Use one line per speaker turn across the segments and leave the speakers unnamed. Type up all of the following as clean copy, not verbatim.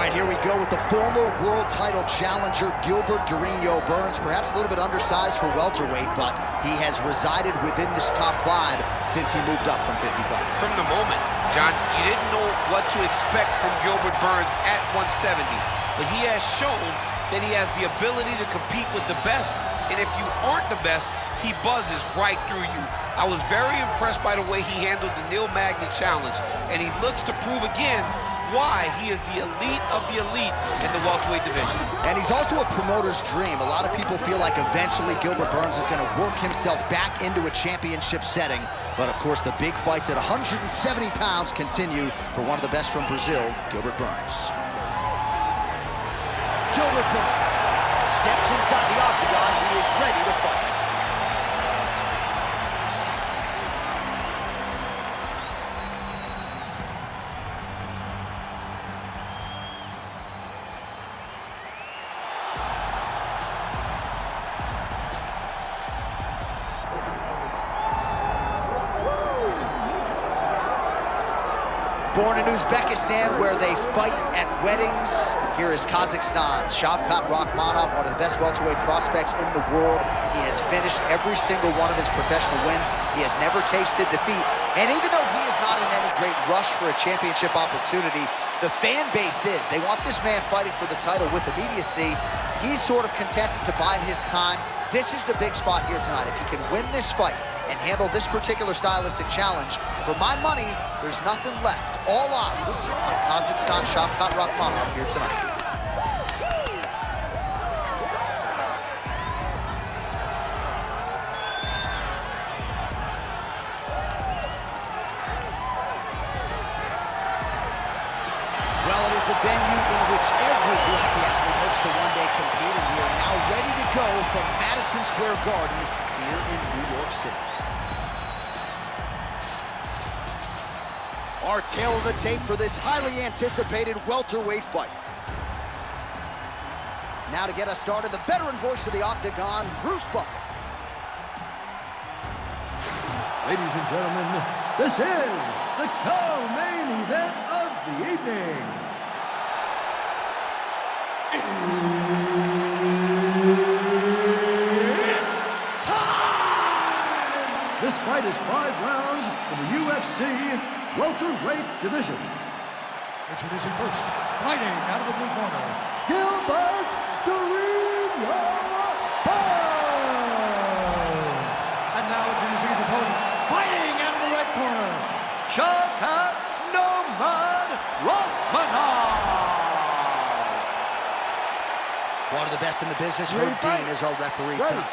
right, here we go with the former world title challenger, Gilbert Durinho Burns. Perhaps a little bit undersized for welterweight, but he has resided within this top 5 since he moved up from 55.
From the moment, John, you didn't know what to expect from Gilbert Burns at 170, but he has shown that he has the ability to compete with the best, and if you aren't the best, he buzzes right through you. I was very impressed by the way he handled the Neil Magny challenge, and he looks to prove again why he is the elite of the elite in the welterweight division.
And he's also a promoter's dream. A lot of people feel like eventually Gilbert Burns is going to work himself back into a championship setting. But of course, the big fights at 170 pounds continue for one of the best from Brazil, Gilbert Burns. Gilbert Burns steps inside the octagon. He is ready to fight. Born in Uzbekistan, where they fight at weddings, here is Kazakhstan's Shavkat Rakhmonov, one of the best welterweight prospects in the world. He has finished every single one of his professional wins. He has never tasted defeat. And even though he is not in any great rush for a championship opportunity, the fan base is. They want this man fighting for the title with immediacy. He's sort of contented to bide his time. This is the big spot here tonight. If he can win this fight and handle this particular stylistic challenge, for my money, there's nothing left. All eyes on Kazakhstan Shavkat Rakhmonov here tonight. Well, it is the venue in which every UFC athlete hopes to one day compete, and we are now ready to go from Madison Square Garden here in New York City. Our tail of the tape for this highly anticipated welterweight fight. Now to get us started, the veteran voice of the octagon, Bruce Buffer.
Ladies and gentlemen, this is the co-main event of the evening. This fight is 5 rounds in the UFC welterweight division. Introducing first, fighting out of the blue corner, Gilbert Durinho Burns. And now introducing his opponent, fighting out of the red corner, Shavkat Rakhmonov.
One of the best in the business, Herb Dean is our referee tonight.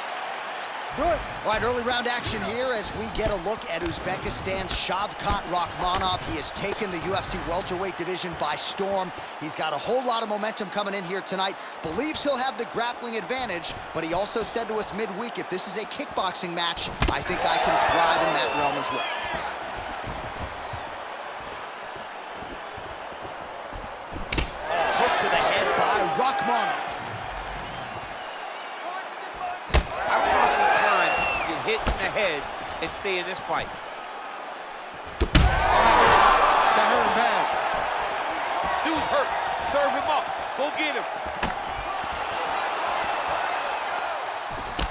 All right, early round action here as we get a look at Uzbekistan's Shavkat Rakhmonov. He has taken the UFC welterweight division by storm. He's got a whole lot of momentum coming in here tonight. Believes he'll have the grappling advantage, but he also said to us midweek, if this is a kickboxing match, I think I can thrive in that realm as well. Oh, hook to the head by Rakhmonov.
Hit in the head and stay in this fight. That hurt him bad. Dude's hurt. Serve him up. Go get him.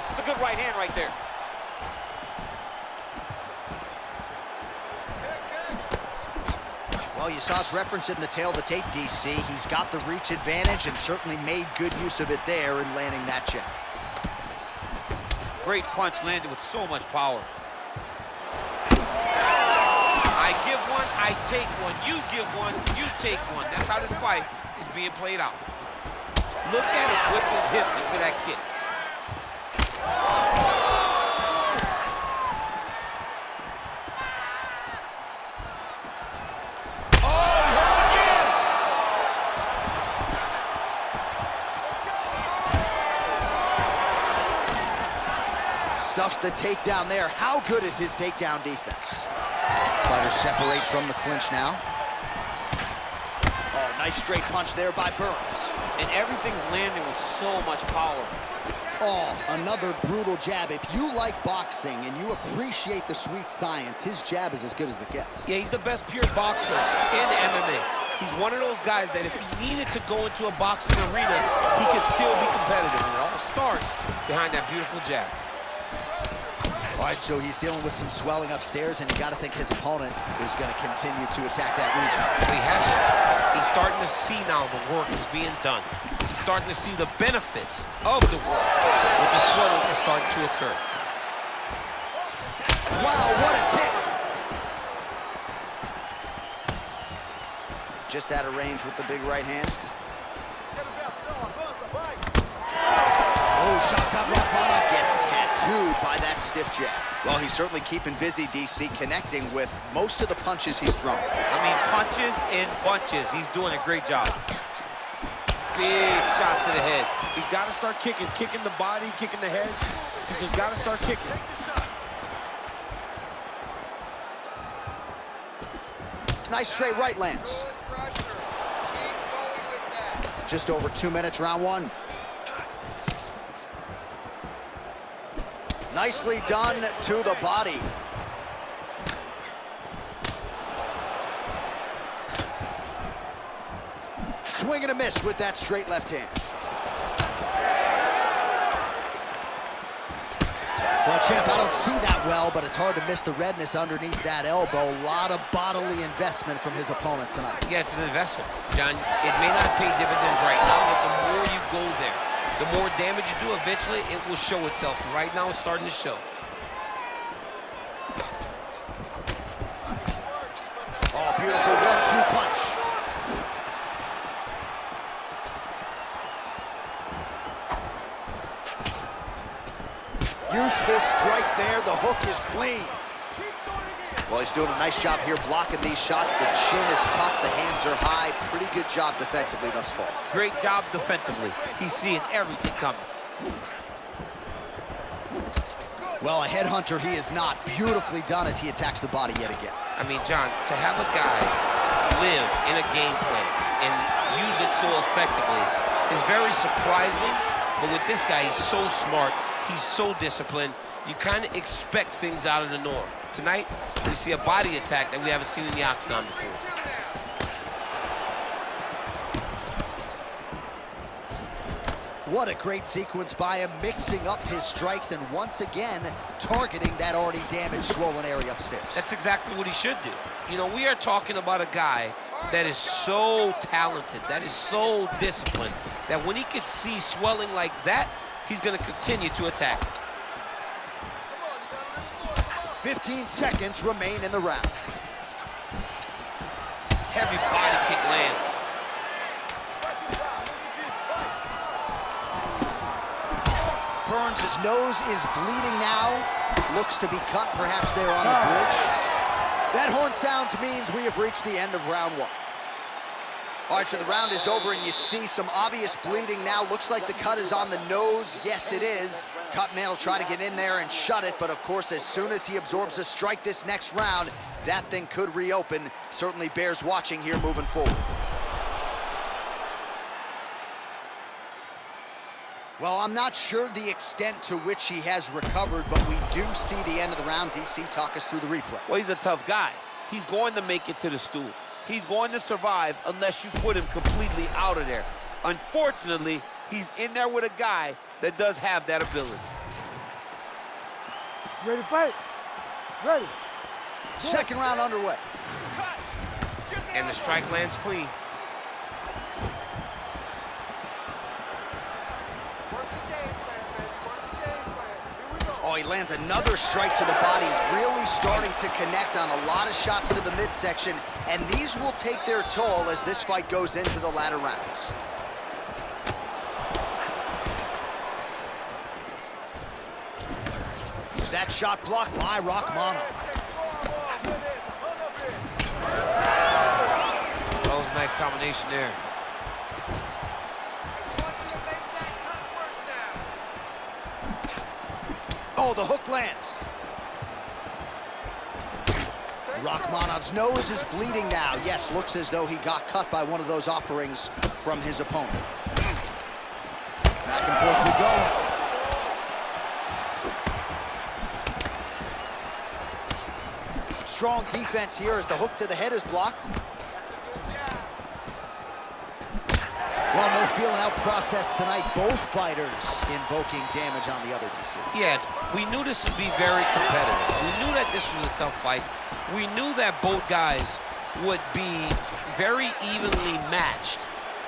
It's a good right hand right there.
Well, you saw us reference it in the tail of the tape, DC. He's got the reach advantage and certainly made good use of it there in landing that jab.
Great punch landed with so much power. I give one, I take one. You give one, you take one. That's how this fight is being played out. Look at him whip his hip into that kick.
Stuffs the takedown there. How good is his takedown defense? Fighters separate from the clinch now. Oh, nice straight punch there by Burns.
And everything's landing with so much power.
Oh, another brutal jab. If you like boxing and you appreciate the sweet science, his jab is as good as it gets.
Yeah, he's the best pure boxer in MMA. He's one of those guys that if he needed to go into a boxing arena, he could still be competitive. And it all starts behind that beautiful jab.
All right, so he's dealing with some swelling upstairs, and you got to think his opponent is going to continue to attack that region.
He has to. He's starting to see now the work is being done. He's starting to see the benefits of the work with the swelling that's starting to occur.
Wow, what a kick! Just out of range with the big right hand. Oh, Shavkat Rakhmonov gets tattooed by that stiff jab. Well, he's certainly keeping busy, DC, connecting with most of the punches he's thrown.
I mean, punches in bunches. He's doing a great job. Big shot to the head. He's got to start kicking the body, kicking the head. He's just got to start kicking.
Nice straight right lands. Just over 2 minutes, round one. Nicely done to the body. Swing and a miss with that straight left hand. Well, champ, I don't see that well, but it's hard to miss the redness underneath that elbow. A lot of bodily investment from his opponent tonight.
Yeah, it's an investment, John. It may not pay dividends right now, but the more you go there, the more damage you do, eventually it will show itself. And right now, it's starting to show.
Oh, beautiful 1-2 punch. Useful strike there. The hook is clean. Well, he's doing a nice job here blocking these shots. The chin is tucked, the hands are high. Pretty good job defensively thus far.
Great job defensively. He's seeing everything coming.
Well, a headhunter he is not. Beautifully done as he attacks the body yet again.
I mean, John, to have a guy live in a game plan and use it so effectively is very surprising. But with this guy, he's so smart. He's so disciplined. You kind of expect things out of the norm. Tonight, we see a body attack that we haven't seen in the octagon before.
What a great sequence by him, mixing up his strikes and once again targeting that already damaged, swollen area upstairs.
That's exactly what he should do. You know, we are talking about a guy that is so talented, that is so disciplined, that when he could see swelling like that, he's going to continue to attack.
15 seconds remain in the round.
Heavy body kick lands.
Burns' nose is bleeding now. Looks to be cut, perhaps there on the bridge. That horn sounds means we have reached the end of round one. All right, so the round is over, and you see some obvious bleeding now. Looks like the cut is on the nose. Yes, it is. Cutman will try to get in there and shut it, but of course, as soon as he absorbs a strike this next round, that thing could reopen. Certainly bears watching here moving forward. Well, I'm not sure the extent to which he has recovered, but we do see the end of the round. DC, talk us through the replay.
Well, he's a tough guy. He's going to make it to the stool. He's going to survive unless you put him completely out of there. Unfortunately, he's in there with a guy that does have that ability.
Ready to fight? Ready.
Second round underway.
And the strike lands clean.
Oh, he lands another strike to the body, really starting to connect on a lot of shots to the midsection, and these will take their toll as this fight goes into the latter rounds. That shot blocked by Rakhmonov.
That was a nice combination there.
Oh, the hook lands. Rakhmonov's nose is bleeding now. Yes, looks as though he got cut by one of those offerings from his opponent. Back and forth we go. Strong defense here as the hook to the head is blocked. Well, no feeling out process tonight. Both fighters invoking damage on the other, DC.
Yeah, we knew this would be very competitive. We knew that this was a tough fight. We knew that both guys would be very evenly matched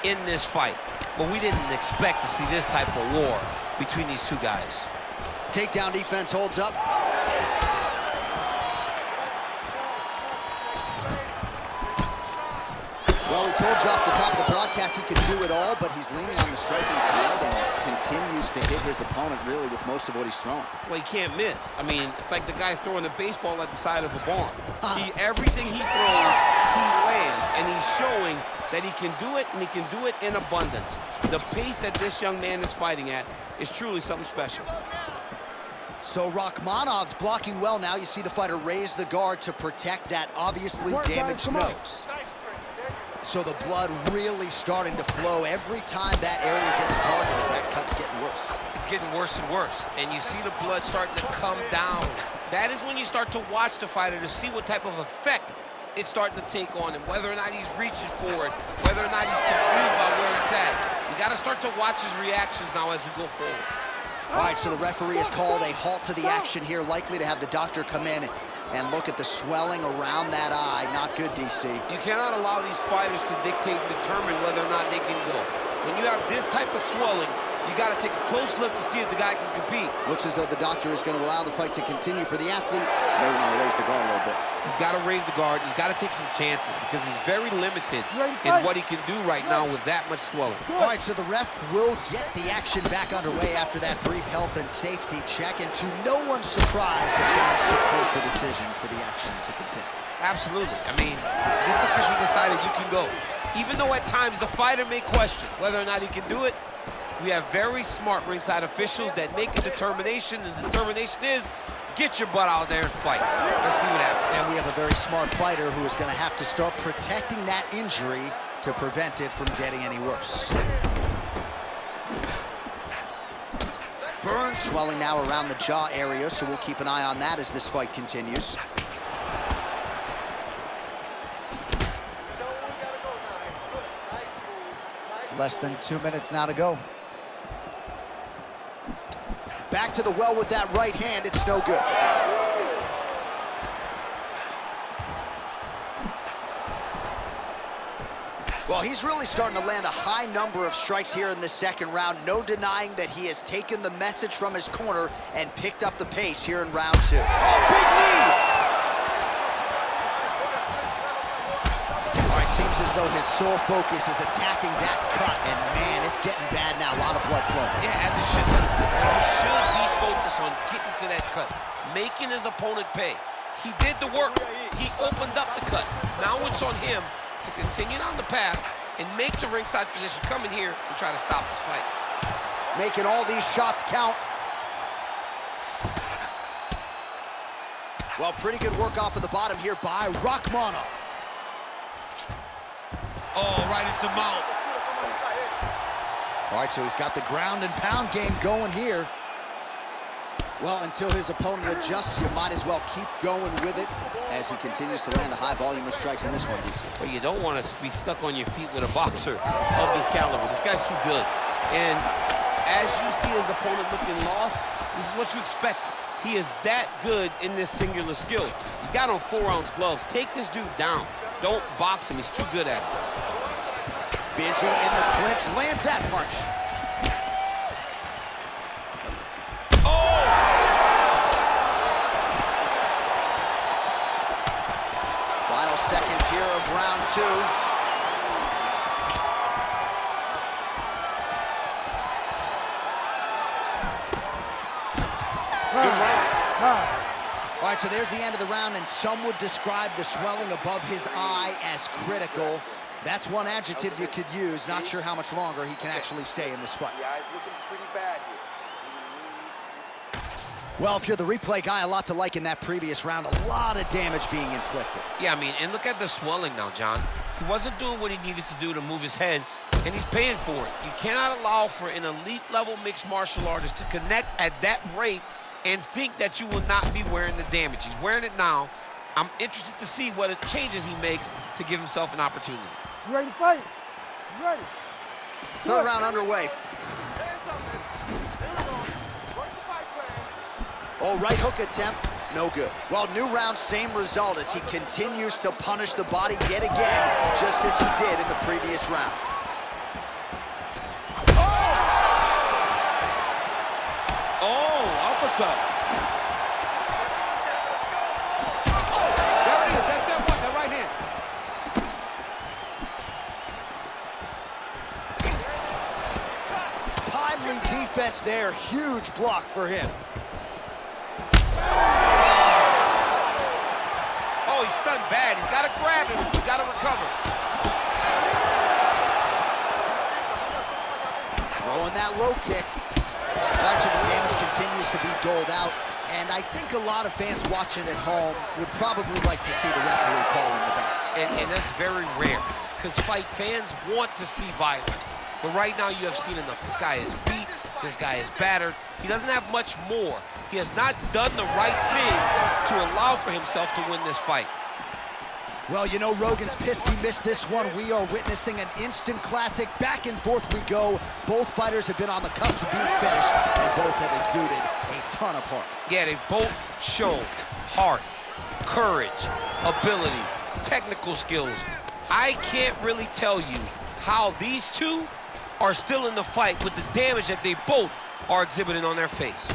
in this fight. But we didn't expect to see this type of war between these two guys.
Takedown defense holds up. Well, we told you off the top of the broadcast he could do it all, but he's leaning on the striking tide and continues to hit his opponent really with most of what he's throwing.
Well, he can't miss. I mean, it's like the guy's throwing a baseball at the side of a barn. Everything he throws, he lands, and he's showing that he can do it, and he can do it in abundance. The pace that this young man is fighting at is truly something special.
So Rakhmonov's blocking well now. You see the fighter raise the guard to protect that obviously damaged nose. So the blood really starting to flow. Every time that area gets targeted, that cut's getting worse.
It's getting worse and worse, and you see the blood starting to come down. That is when you start to watch the fighter to see what type of effect it's starting to take on him, whether or not he's reaching for it, whether or not he's confused about where it's at. You got to start to watch his reactions now as we go forward.
All right, so the referee has called a halt to the action here, likely to have the doctor come in and look at the swelling around that eye. Not good, DC.
You cannot allow these fighters to dictate and determine whether or not they can go. When you have this type of swelling, you got to take a close look to see if the guy can compete.
Looks as though the doctor is going to allow the fight to continue for the athlete. May want to raise the guard a little bit.
He's got to raise the guard. He's got to take some chances because he's very limited in what he can do right now with that much swelling.
All right, so the ref will get the action back underway after that brief health and safety check. And to no one's surprise, the fans support the decision for the action to continue.
Absolutely. I mean, this official decided you can go. Even though at times the fighter may question whether or not he can do it, we have very smart ringside officials that make a determination, and the determination is get your butt out there and fight. Let's see what happens.
And we have a very smart fighter who is going to have to start protecting that injury to prevent it from getting any worse. Burn swelling now around the jaw area, so we'll keep an eye on that as this fight continues. Less than 2 minutes now to go. Back to the well with that right hand. It's no good. Well, he's really starting to land a high number of strikes here in the second round. No denying that he has taken the message from his corner and picked up the pace here in round two. Oh, big knee! All right, seems as though his sole focus is attacking that cut, and man, it's getting bad now. A lot of blood flowing.
Yeah, as it should be. He should be focused on getting to that cut, making his opponent pay. He did the work. He opened up the cut. Now it's on him to continue on the path and make the ringside position, come in here and try to stop this fight.
Making all these shots count. Well, pretty good work off of the bottom here by Rakhmonov.
Oh, right into mount.
All right, so he's got the ground and pound game going here. Well, until his opponent adjusts, you might as well keep going with it as he continues to land a high volume of strikes in this one, DC.
Well, you don't want to be stuck on your feet with a boxer of this caliber. This guy's too good. And as you see his opponent looking lost, this is what you expect. He is that good in this singular skill. You got on 4-ounce gloves. Take this dude down. Don't box him. He's too good at it.
Busy in the clinch, lands that punch. Final seconds here of round two. All right, so there's the end of the round, and some would describe the swelling above his eye as critical. That's one adjective you could use. Not sure how much longer he can actually stay in this fight.
The eye's looking pretty bad here.
Well, if you're the replay guy, a lot to like in that previous round. A lot of damage being inflicted.
Yeah, I mean, and look at the swelling now, John. He wasn't doing what he needed to do to move his head, and he's paying for it. You cannot allow for an elite-level mixed martial artist to connect at that rate and think that you will not be wearing the damage. He's wearing it now. I'm interested to see what changes he makes to give himself an opportunity.
You ready to fight? You ready?
Third round underway. Oh, right hook attempt, no good. Well, new round, same result as he continues to punish the body yet again, just as he did in the previous round.
Oh, uppercut. Oh, there it is. That's that one, the right hand.
Timely defense there, huge block for him.
Oh, he's stunned bad. He's got to grab him. He's got to recover.
Throwing that low kick. Much of the damage continues to be doled out, and I think a lot of fans watching at home would probably like to see the referee calling the back.
And that's very rare, because fight fans want to see violence. But right now, you have seen enough. This guy is beat. This guy is battered. He doesn't have much more. He has not done the right things to allow for himself to win this fight.
Well, you know, Rogan's pissed he missed this one. We are witnessing an instant classic. Back and forth we go. Both fighters have been on the cusp of being finished, and both have exuded a ton of heart.
Yeah, they've both shown heart, courage, ability, technical skills. I can't really tell you how these two are still in the fight with the damage that they both are exhibiting on their face.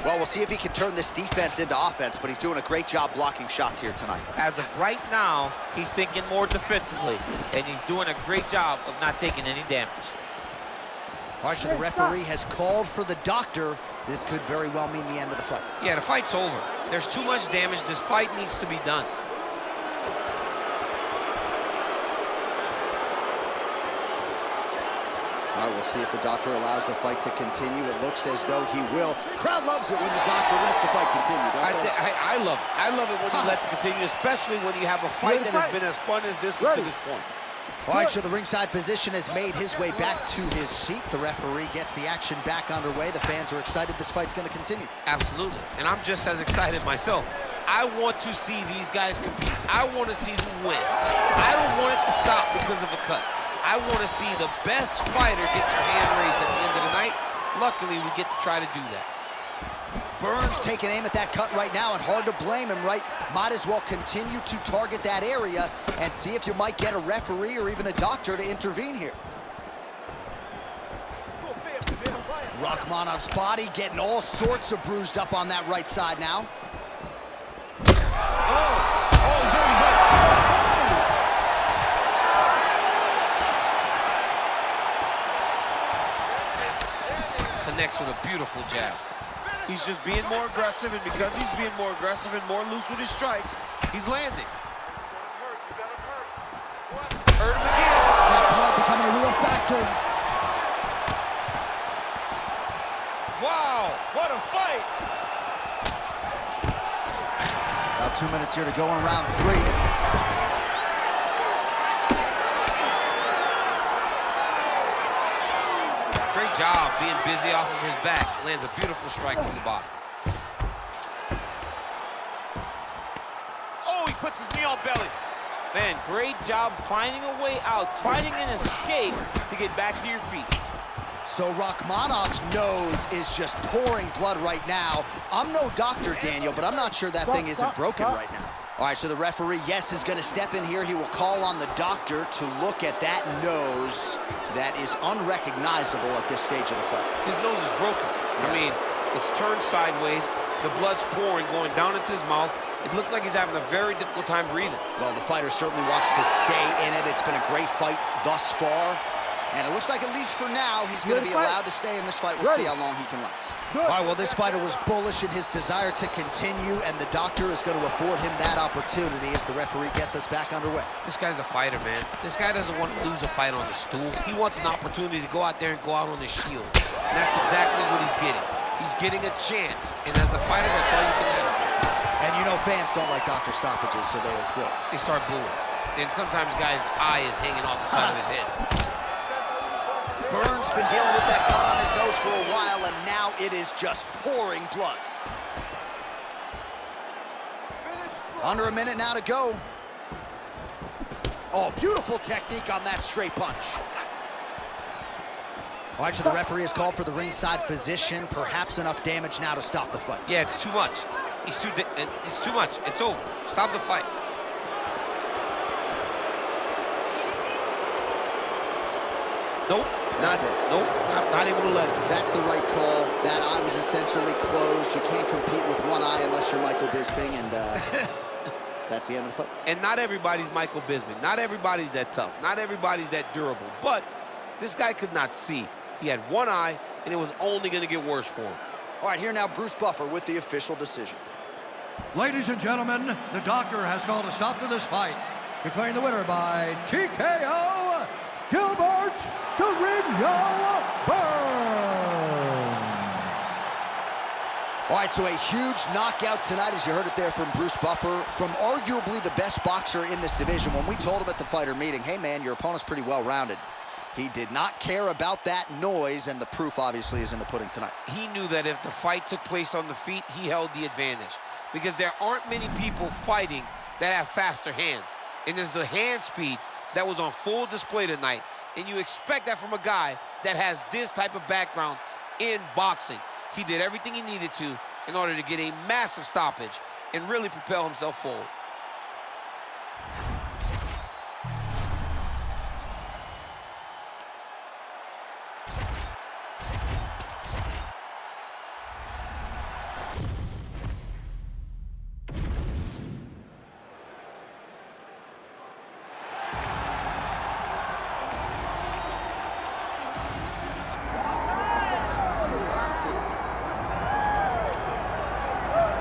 Well, we'll see if he can turn this defense into offense, but he's doing a great job blocking shots here tonight.
As of right now, he's thinking more defensively, and he's doing a great job of not taking any damage.
All right, so the referee has called for the doctor. This could very well mean the end of the fight.
Yeah, the fight's over. There's too much damage. This fight needs to be done.
All right, we'll see if the doctor allows the fight to continue. It looks as though he will. Crowd loves it when the doctor lets the fight continue, don't they?
I love it. I love it when you let it continue, especially when you have a fight that has been as fun as this one to this point.
All right, so the ringside physician has made his way back to his seat. The referee gets the action back underway. The fans are excited this fight's going to continue.
Absolutely, and I'm just as excited myself. I want to see these guys compete. I want to see who wins. I don't want it to stop because of a cut. I want to see the best fighter get their hand raised at the end of the night. Luckily, we get to try to do that.
Burns taking aim at that cut right now, and hard to blame him, right? Might as well continue to target that area and see if you might get a referee or even a doctor to intervene here. Rakhmonov's body getting all sorts of bruised up on that right side now.
Connects with a beautiful jab.
He's just being more aggressive, and because he's being more aggressive and more loose with his strikes, he's landing. Hurt him again.
That blood becoming a real factor.
Wow, what a fight!
About 2 minutes here to go in round 3.
Great job being busy off of his back. Lands a beautiful strike from the bottom.
Oh, he puts his knee on belly. Man, great job finding a way out, finding an escape to get back to your feet.
So Rakhmonov's nose is just pouring blood right now. I'm no doctor, Daniel, but I'm not sure that thing isn't broken right now. All right, so the referee, yes, is going to step in here. He will call on the doctor to look at that nose that is unrecognizable at this stage of the fight.
His nose is broken.
Yeah.
I mean, it's turned sideways. The blood's pouring, going down into his mouth. It looks like he's having a very difficult time breathing.
Well, the fighter certainly wants to stay in it. It's been a great fight thus far. And it looks like, at least for now, he's going to be allowed to stay in this fight. We'll see how long he can last. All right, well, this fighter was bullish in his desire to continue, and the doctor is going to afford him that opportunity as the referee gets us back underway.
This guy's a fighter, man. This guy doesn't want to lose a fight on the stool. He wants an opportunity to go out there and go out on his shield. And that's exactly what he's getting. He's getting a chance. And as a fighter, that's all you can ask for.
And you know fans don't like doctor stoppages, so they are thrilled.
They start booing. And sometimes guys' eye is hanging off the side of his head.
Burns been dealing with that cut on his nose for a while, and now it is just pouring blood. Under a minute now to go. Oh, beautiful technique on that straight punch. All right, so the referee has called for the ringside physician. Perhaps enough damage now to stop the fight.
Yeah, it's too much. It's too much. It's over. Stop the fight. Nope.
That's it.
Nope. Not able to let it.
That's the right call. That eye was essentially closed. You can't compete with one eye unless you're Michael Bisping, and that's the end of the fight.
And not everybody's Michael Bisping. Not everybody's that tough. Not everybody's that durable. But this guy could not see. He had one eye, and it was only going to get worse for him.
All right, here now Bruce Buffer with the official decision.
Ladies and gentlemen, the doctor has called a stop to this fight, declaring the winner by TKO, Gilbert Carino Burns.
All right, so a huge knockout tonight, as you heard it there from Bruce Buffer, from arguably the best boxer in this division. When we told him at the fighter meeting, hey man, your opponent's pretty well-rounded, he did not care about that noise, and the proof obviously is in the pudding tonight.
He knew that if the fight took place on the feet, he held the advantage, because there aren't many people fighting that have faster hands. And it's the hand speed that was on full display tonight. And you expect that from a guy that has this type of background in boxing. He did everything he needed to in order to get a massive stoppage and really propel himself forward.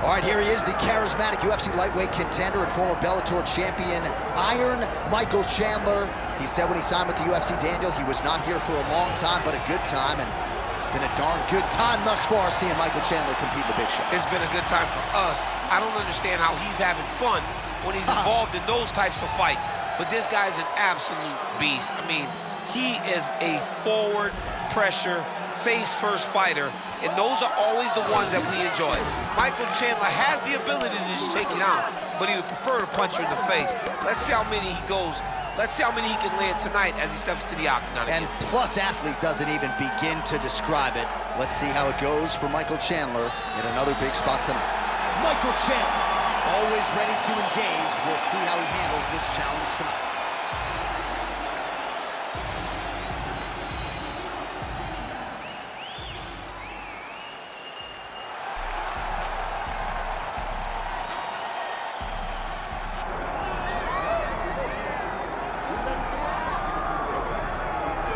All right, here he is, the charismatic UFC lightweight contender and former Bellator champion, Iron Michael Chandler. He said when he signed with the UFC, Daniel, he was not here for a long time, but a good time, and been a darn good time thus far seeing Michael Chandler compete in the big show.
It's been a good time for us. I don't understand how he's having fun when he's involved in those types of fights, but this guy's an absolute beast. I mean, he is a forward pressure, face-first fighter, and those are always the ones that we enjoy. Michael Chandler has the ability to just take it out, but he would prefer to punch you in the face. Let's see how many he goes. Let's see how many he can land tonight as he steps to the octagon again.
And plus athlete doesn't even begin to describe it. Let's see how it goes for Michael Chandler in another big spot tonight. Michael Chandler, always ready to engage. We'll see how he handles this challenge tonight.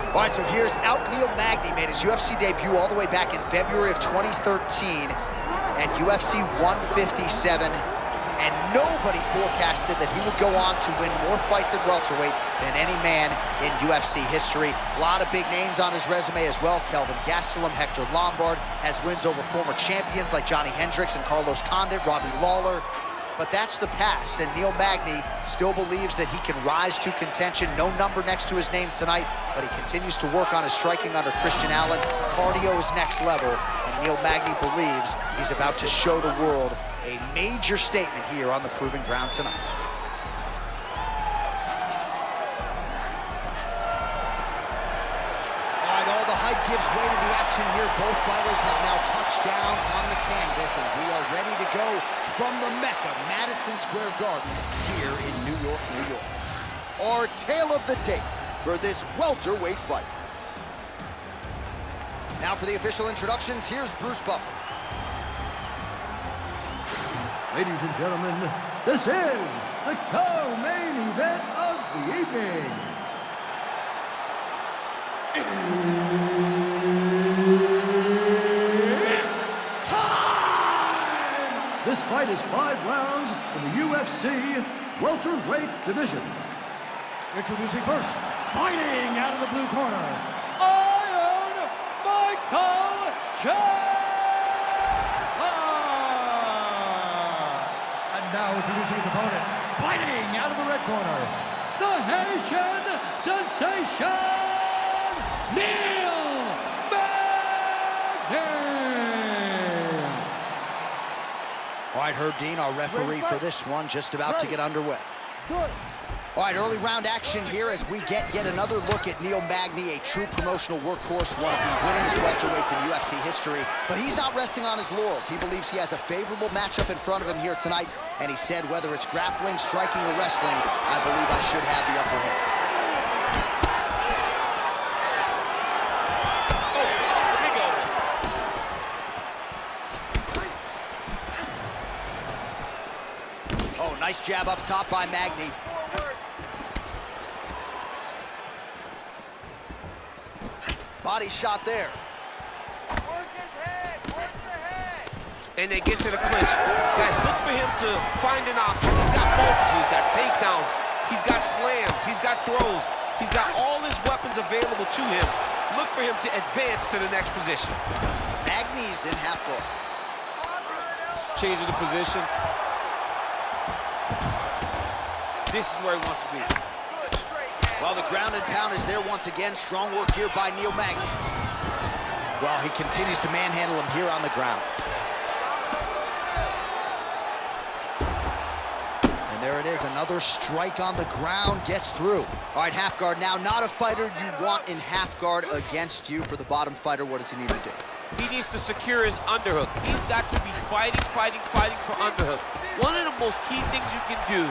All right, so here's Neil Magny, made his UFC debut all the way back in February of 2013 at UFC 157, and nobody forecasted that he would go on to win more fights at welterweight than any man in UFC history. A lot of big names on his resume as well. Kelvin Gastelum, Hector Lombard, has wins over former champions like Johnny Hendricks and Carlos Condit, Robbie Lawler. But that's the past, and Neil Magny still believes that he can rise to contention. No number next to his name tonight, but he continues to work on his striking under Christian Allen. Cardio is next level, and Neil Magny believes he's about to show the world a major statement here on the Proving Ground tonight. All right, all the hype gives way to the action here. Both fighters have now touched down on the canvas, and we are ready to go from the Mecca, Madison Square Garden, here in New York, New York. Our tale of the tape for this welterweight fight. Now for the official introductions, here's Bruce Buffer.
Ladies and gentlemen, this is the co-main event of the evening. This fight is 5 rounds in the UFC welterweight division. Introducing first, fighting out of the blue corner, Iron Michael Chandler. And now introducing his opponent, fighting out of the red corner, the Haitian sensation, Neil Magny.
All right, Herb Dean, our referee for this one, just about to get underway.
Good.
All right, early round action here as we get yet another look at Neil Magny, a true promotional workhorse, one of the winningest welterweights in UFC history. But he's not resting on his laurels. He believes he has a favorable matchup in front of him here tonight. And he said, whether it's grappling, striking, or wrestling, I believe I should have the upper hand. Nice jab up top by Magny. Body shot there.
Work his head, work the head.
And they get to the clinch. Guys, look for him to find an option. He's got multiple, he's got takedowns, he's got slams, he's got throws. He's got all his weapons available to him. Look for him to advance to the next position.
Magny's in half guard.
Changing the position. This is where he wants to be.
Well, the ground and pound is there once again. Strong work here by Neil Magny. Well, he continues to manhandle him here on the ground. And there it is, another strike on the ground, gets through. All right, half guard now. Not a fighter you want in half guard against you. For the bottom fighter, what does he need to do?
He needs to secure his underhook. He's got to be fighting for underhook. One of the most key things you can do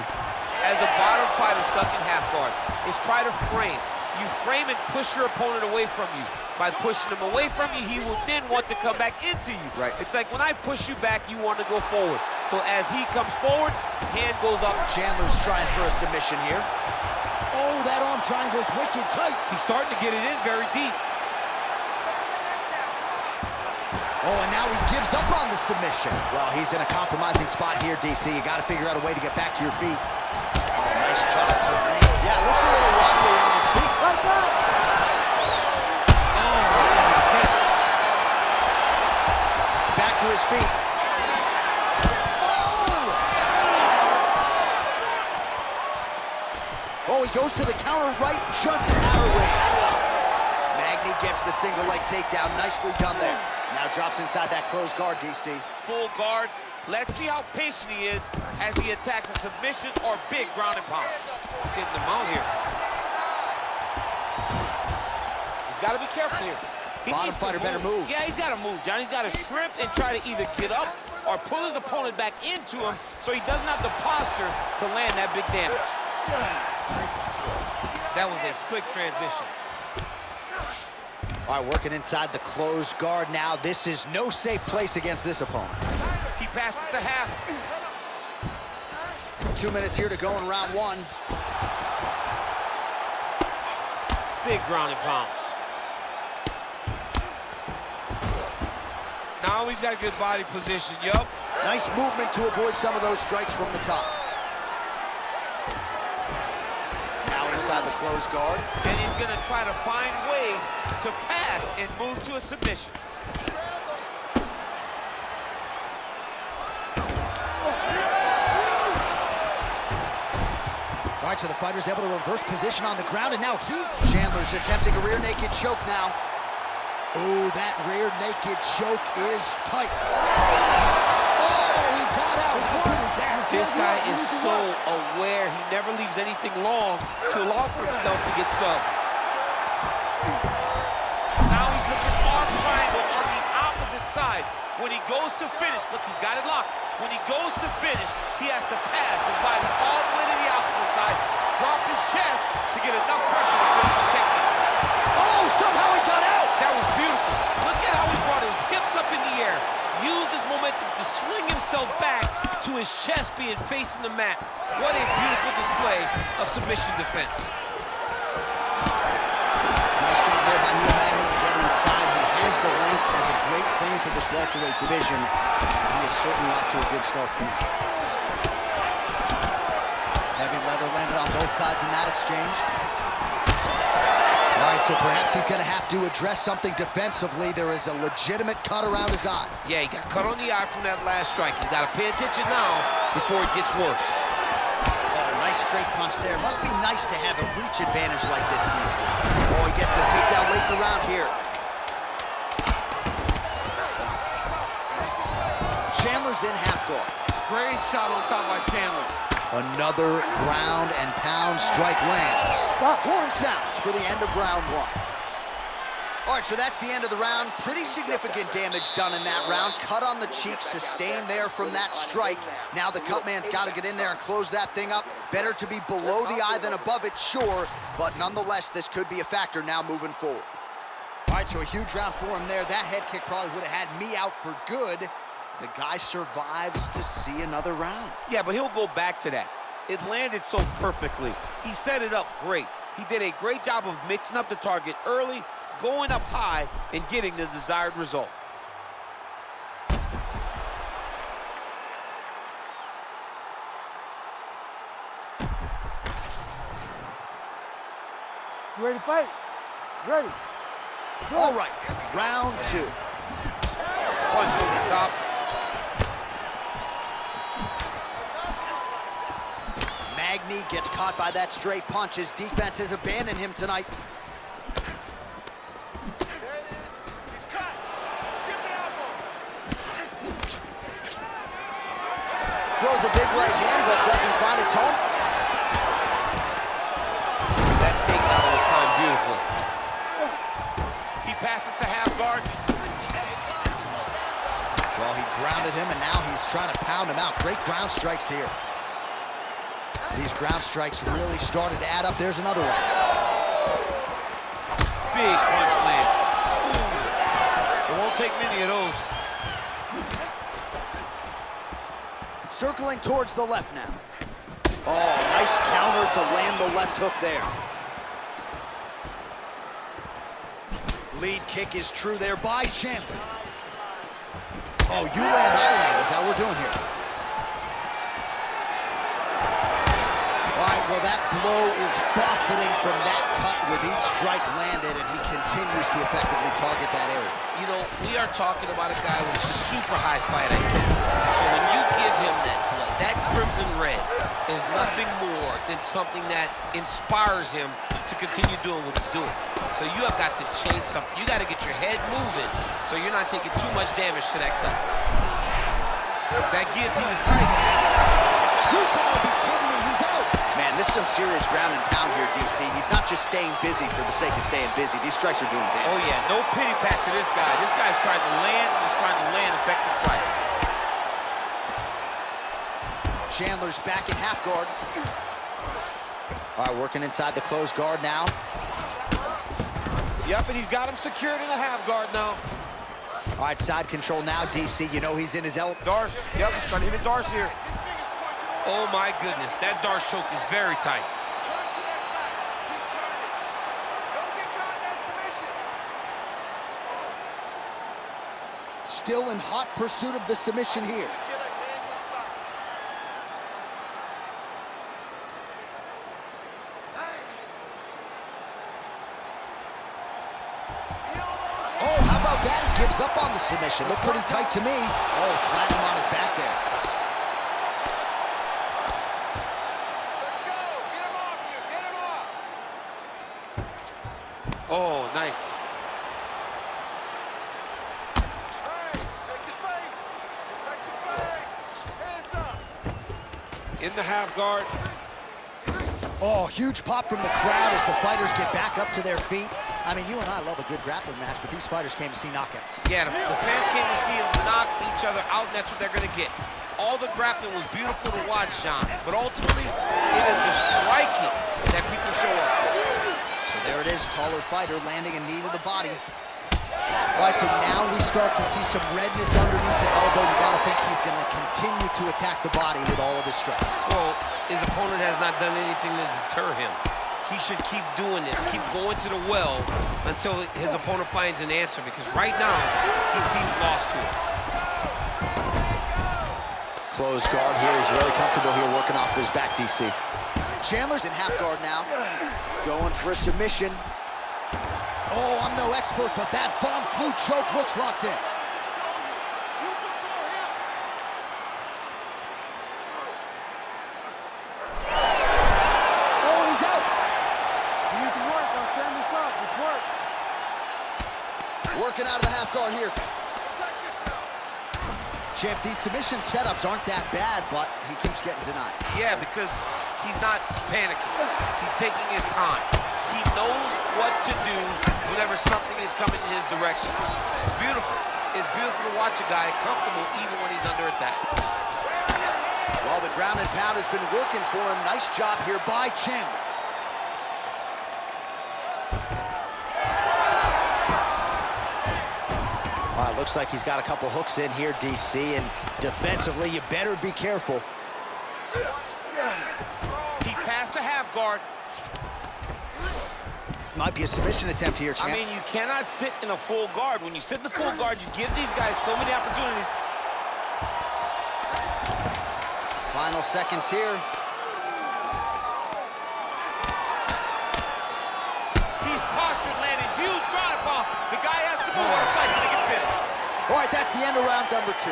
as a bottom fighter stuck in half guard is try to frame. You frame and push your opponent away from you. By pushing him away from you, he will then want to come back into you.
Right.
It's like when I push you back, you want to go forward. So as he comes forward, hand goes up.
Chandler's trying for a submission here. Oh, that arm triangle's wicked tight.
He's starting to get it in very deep.
Oh, and now he gives up on the submission. Well, he's in a compromising spot here, DC. You got to figure out a way to get back to your feet. Oh, nice job to Lance. Yeah, looks a little wobbly on his feet. Back to his feet. Oh, he goes to the counter right, just out of range. Magny gets the single leg takedown. Nicely done there. Now drops inside that closed guard, DC.
Full guard. Let's see how patient he is as he attacks a submission or big ground and pound. Getting them out here. He's got to be careful here.
Bottom fighter better move.
Yeah, he's got to move, John. He's got to shrimp and try to either get up or pull his opponent back into him so he doesn't have the posture to land that big damage. That was a slick transition.
All right, working inside the closed guard now. This is no safe place against this opponent.
He passes the half.
2 minutes here to go in round one.
Big ground and pound. Now he's got a good body position, yup.
Nice movement to avoid some of those strikes from the top. Now inside the closed guard.
And he's gonna try to find ways to pass and move to a submission.
All right, so the fighter's able to reverse position on the ground, and now Chandler's attempting a rear naked choke now. Oh, that rear naked choke is tight. Oh, he got out. How good is that?
This guy is so aware. He never leaves anything long to allow for himself to get subbed. Now he's looking arm triangle on the opposite side. When he goes to finish, look, he's got it locked. When he goes to finish, he has to pass his body all the way to the opposite side, drop his chest to get enough pressure to finish his technique.
Oh, somehow he got out.
That was beautiful. Look at how he brought his hips up in the air, used his momentum to swing himself back to his chest being facing the mat. What a beautiful display of submission defense.
Nice job there by Neil Magny to get inside. He has the length, has a great frame for this welterweight division. He is certainly off to a good start tonight. Heavy leather landed on both sides in that exchange. All right, so perhaps he's going to have to address something defensively. There is a legitimate cut around his eye.
Yeah, he got cut on the eye from that last strike. He's got to pay attention now before it gets worse.
Oh, nice straight punch there. Must be nice to have a reach advantage like this, DC. Oh, he gets the takedown late in the round here. Chandler's in half guard.
Great shot on top by Chandler.
Another ground and pound strike lands. Horn sounds for the end of round 1. All right, so that's the end of the round. Pretty significant damage done in that round. Cut on the cheek, sustained there from that strike. Now the cut man's got to get in there and close that thing up. Better to be below the eye than above it, sure, but nonetheless, this could be a factor now moving forward. All right, so a huge round for him there. That head kick probably would have had me out for good. The guy survives to see another round.
Yeah, but he'll go back to that. It landed so perfectly. He set it up great. He did a great job of mixing up the target early, going up high, and getting the desired result.
You ready to fight? Ready.
All right, round 2.
Punch over the top.
Magny gets caught by that straight punch. His defense has abandoned him tonight. Throws a big right hand, but doesn't find its home.
That takedown was timed beautifully. He passes to half guard.
Well, he grounded him, and now he's trying to pound him out. Great ground strikes here. These ground strikes really started to add up. There's another one.
Big punch land. Ooh. It won't take many of those.
Circling towards the left now. Oh, nice counter to land the left hook there. Lead kick is true there by Chandler. Oh, you land, I land is how we're doing here. All right, well, that blow is buffeting from that cut with each strike landed, and he continues to effectively target that area.
You know, we are talking about a guy with super high fight IQ. So when you give him that blood, that crimson red is nothing more than something that inspires him to continue doing what he's doing. So you have got to change something. You got to get your head moving so you're not taking too much damage to that cut. That guillotine is tight.
You gotta be kidding me, he's out. Man, this is some serious ground and pound here, DC. He's not just staying busy for the sake of staying busy. These strikes are doing damage.
Oh, yeah, no pity pat to this guy. This guy's trying to land, and he's trying to land effective strikes.
Chandler's back in half guard. All right, working inside the closed guard now.
Yep, and he's got him secured in a half guard now.
All right, side control now, DC. You know he's in his elbow.
Darce, yep, he's trying to hit a Darce here. Oh, my goodness, that Darce choke is very tight.
Turn to that side. Keep turning. Don't get caught in that submission.
Still in hot pursuit of the submission here.
Get a hand inside.
Oh, how about that? He gives up on the submission. Looked pretty tight to me. Oh, flat him on his back there.
Let's go. Get him off you. Get him off.
Oh, nice.
Hey, take your face. Protect your face. Hands up.
In the half guard.
Oh, huge pop from the crowd as the fighters get back up to their feet. I mean, you and I love a good grappling match, but these fighters came to see knockouts.
Yeah, the fans came to see them knock each other out, and that's what they're going to get. All the grappling was beautiful to watch, John, but ultimately, it is the striking that people show up for.
So there it is, taller fighter landing a knee to the body. All right, so now we start to see some redness underneath the elbow. You got to think he's going to continue to attack the body with all of his strikes.
Well, his opponent has not done anything to deter him. He should keep doing this, keep going to the well until his opponent finds an answer, because right now, he seems lost to it.
Closed guard here. He's very comfortable here working off his back, DC. Chandler's in half guard now. Going for a submission. Oh, I'm no expert, but that Von Flue choke looks locked in. Oh, and he's out.
You need to work. Now stand this up. Let's work.
Working out of the half guard here. Champ, these submission setups aren't that bad, but he keeps getting denied.
Yeah, because he's not panicking. He's taking his time. He knows what to do whenever something is coming in his direction. It's beautiful. It's beautiful to watch a guy comfortable even when he's under attack.
Well, the ground and pound has been working for him. Nice job here by Chandler. Well, it looks like he's got a couple hooks in here, DC, and defensively, you better be careful.
He passed a half guard.
Might be a submission attempt here, Champ.
I mean, you cannot sit in a full guard. When you sit in the full guard, you give these guys so many opportunities.
Final seconds here.
He's postured, landing huge ground and pound. The guy has to move or the fight's gonna get finished.
All right, that's the end of round number 2.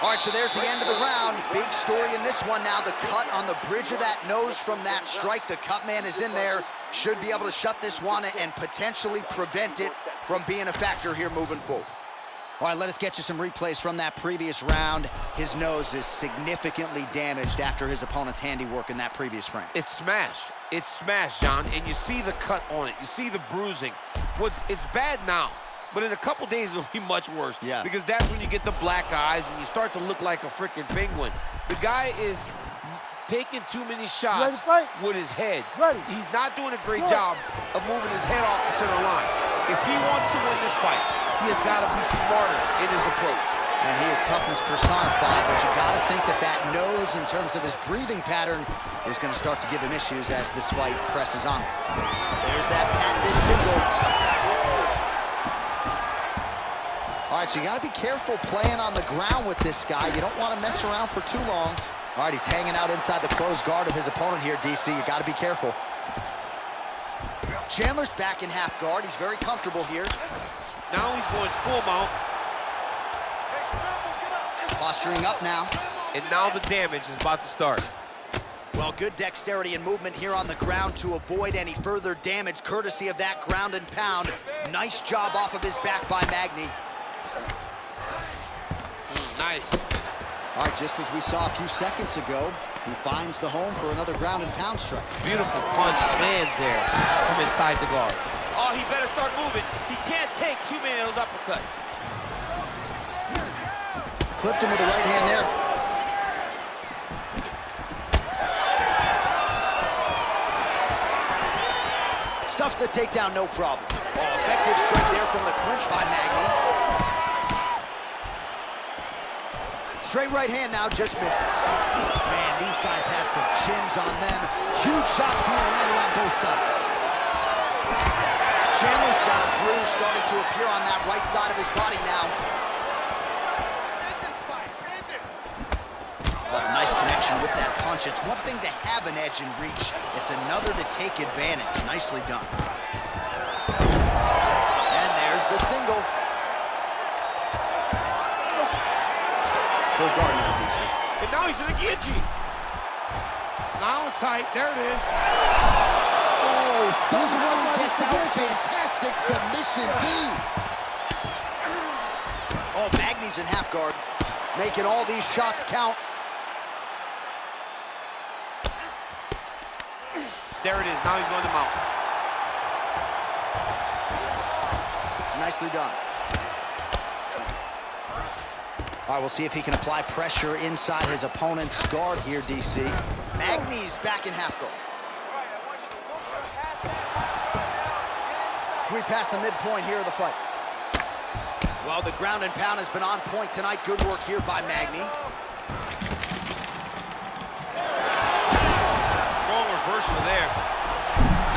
All right, so there's the end of the round. Big story in this one now. The cut on the bridge of that nose from that strike. The cut man is in there. Should be able to shut this one and potentially prevent it from being a factor here moving forward. All right, let us get you some replays from that previous round. His nose is significantly damaged after his opponent's handiwork in that previous frame.
It's smashed. It's smashed, John, and you see the cut on it. You see the bruising. It's bad now, but in a couple days it'll be much worse.
Yeah.
Because that's when you get the black eyes and you start to look like a freaking penguin. The guy is taking too many shots with his head. He's not doing a great job of moving his head off the center line. If he wants to win this fight, he has got to be smarter in his approach.
And he is toughness personified, but you got to think that that nose, in terms of his breathing pattern, is going to start to give him issues as this fight presses on. There's that patented single. All right, so you got to be careful playing on the ground with this guy. You don't want to mess around for too long. All right, he's hanging out inside the closed guard of his opponent here, DC. You got to be careful. Chandler's back in half guard. He's very comfortable here.
Now he's going full mount.
Posturing up now.
And now the damage is about to start.
Well, good dexterity and movement here on the ground to avoid any further damage, courtesy of that ground and pound. Nice job off of his back by Magny.
Nice.
All right, just as we saw a few seconds ago, he finds the home for another ground and pound strike.
Beautiful punch lands there from inside the guard.
Oh, he better start moving. He can't take too many of those uppercuts.
Clipped him with the right hand there. Stuffs the takedown, no problem. Oh, effective strike there from the clinch by Magny. Straight right hand now, just misses. Man, these guys have some chins on them. Huge shots being landed on both sides. Chandler's got a bruise starting to appear on that right side of his body now. Oh, nice connection with that punch. It's one thing to have an edge and reach. It's another to take advantage. Nicely done. And there's the single. Full guard now, DC.
And now he's in the guillotine. Now it's tight. There it is.
Oh, somehow he gets out. Fantastic submission D. Oh, Magny's in half guard, making all these shots count.
There it is. Now he's going to mount.
Nicely done. All right, we'll see if he can apply pressure inside his opponent's guard here, DC. Magny's back in half guard. We passed the midpoint here of the fight. Well, the ground and pound has been on point tonight. Good work here by Magny.
Strong reversal there.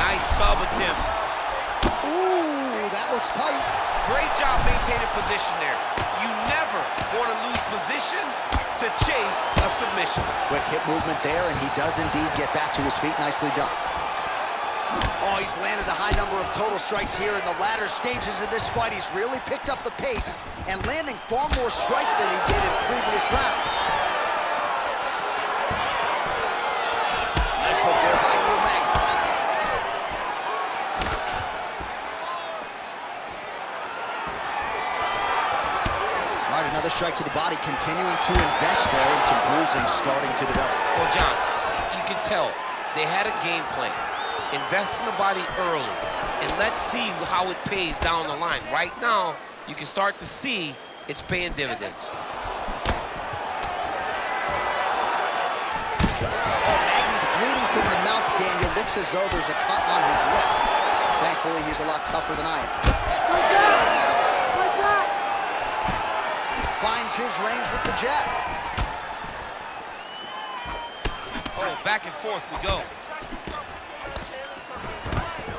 Nice sub attempt.
Ooh, that looks tight.
Great job maintaining position there. You never want to lose position to chase a submission.
Quick hip movement there, and he does indeed get back to his feet. Nicely done. Oh, he's landed a high number of total strikes here in the latter stages of this fight. He's really picked up the pace and landing far more strikes than he did in previous rounds. Nice hook there by Neil Magny. All right, another strike to the body, continuing to invest there, and some bruising starting to develop.
Well, John, you can tell they had a game plan. Invest in the body early, and let's see how it pays down the line. Right now, you can start to see it's paying dividends.
Magny's bleeding from the mouth, Daniel. Looks as though there's a cut on his lip. Thankfully, he's a lot tougher than I am. Finds his range with the jab.
Oh, back and forth we go.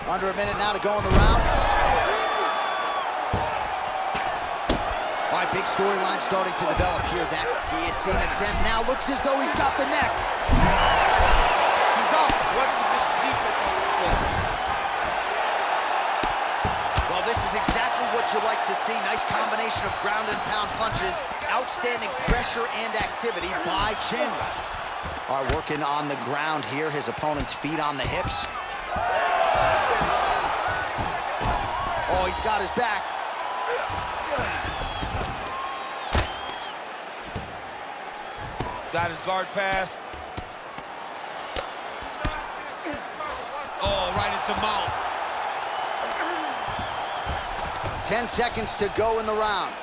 Under a minute now to go in the round. All right, big storyline starting to develop here. That guillotine attempt now looks as though he's got the neck.
He's up. What's the defense on this play?
Well, this is exactly what you like to see. Nice combination of ground and pound punches. Outstanding pressure and activity by Chandler. All right, working on the ground here. His opponent's feet on the hips. Oh, he's got his back.
Got his guard pass. Oh, right into mount.
10 seconds to go in the round.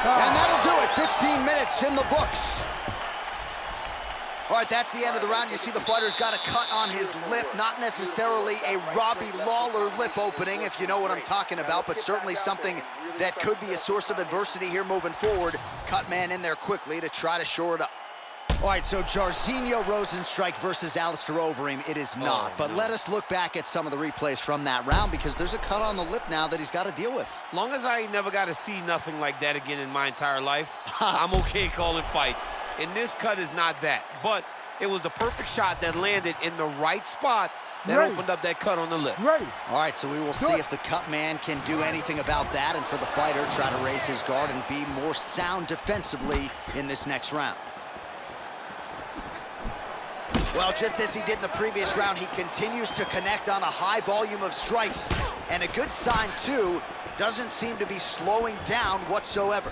And that'll do it. 15 minutes in the books. All right, that's the end of the round. You see the fighter's got a cut on his lip. Not necessarily a Robbie Lawler lip opening, if you know what I'm talking about, but certainly something that could be a source of adversity here moving forward. Cut man in there quickly to try to shore it up. All right, so Jairzinho Rozenstruik versus Alistair Overeem, it is not. But let us look back at some of the replays from that round, because there's a cut on the lip now that he's got to deal with.
Long as I never got to see nothing like that again in my entire life, I'm okay calling fights. And this cut is not that. But it was the perfect shot that landed in the right spot that opened up that cut on the lip.
All right, so we will see if the cut man can do anything about that, and for the fighter, try to raise his guard and be more sound defensively in this next round. Well, just as he did in the previous round, he continues to connect on a high volume of strikes. And a good sign, too, doesn't seem to be slowing down whatsoever.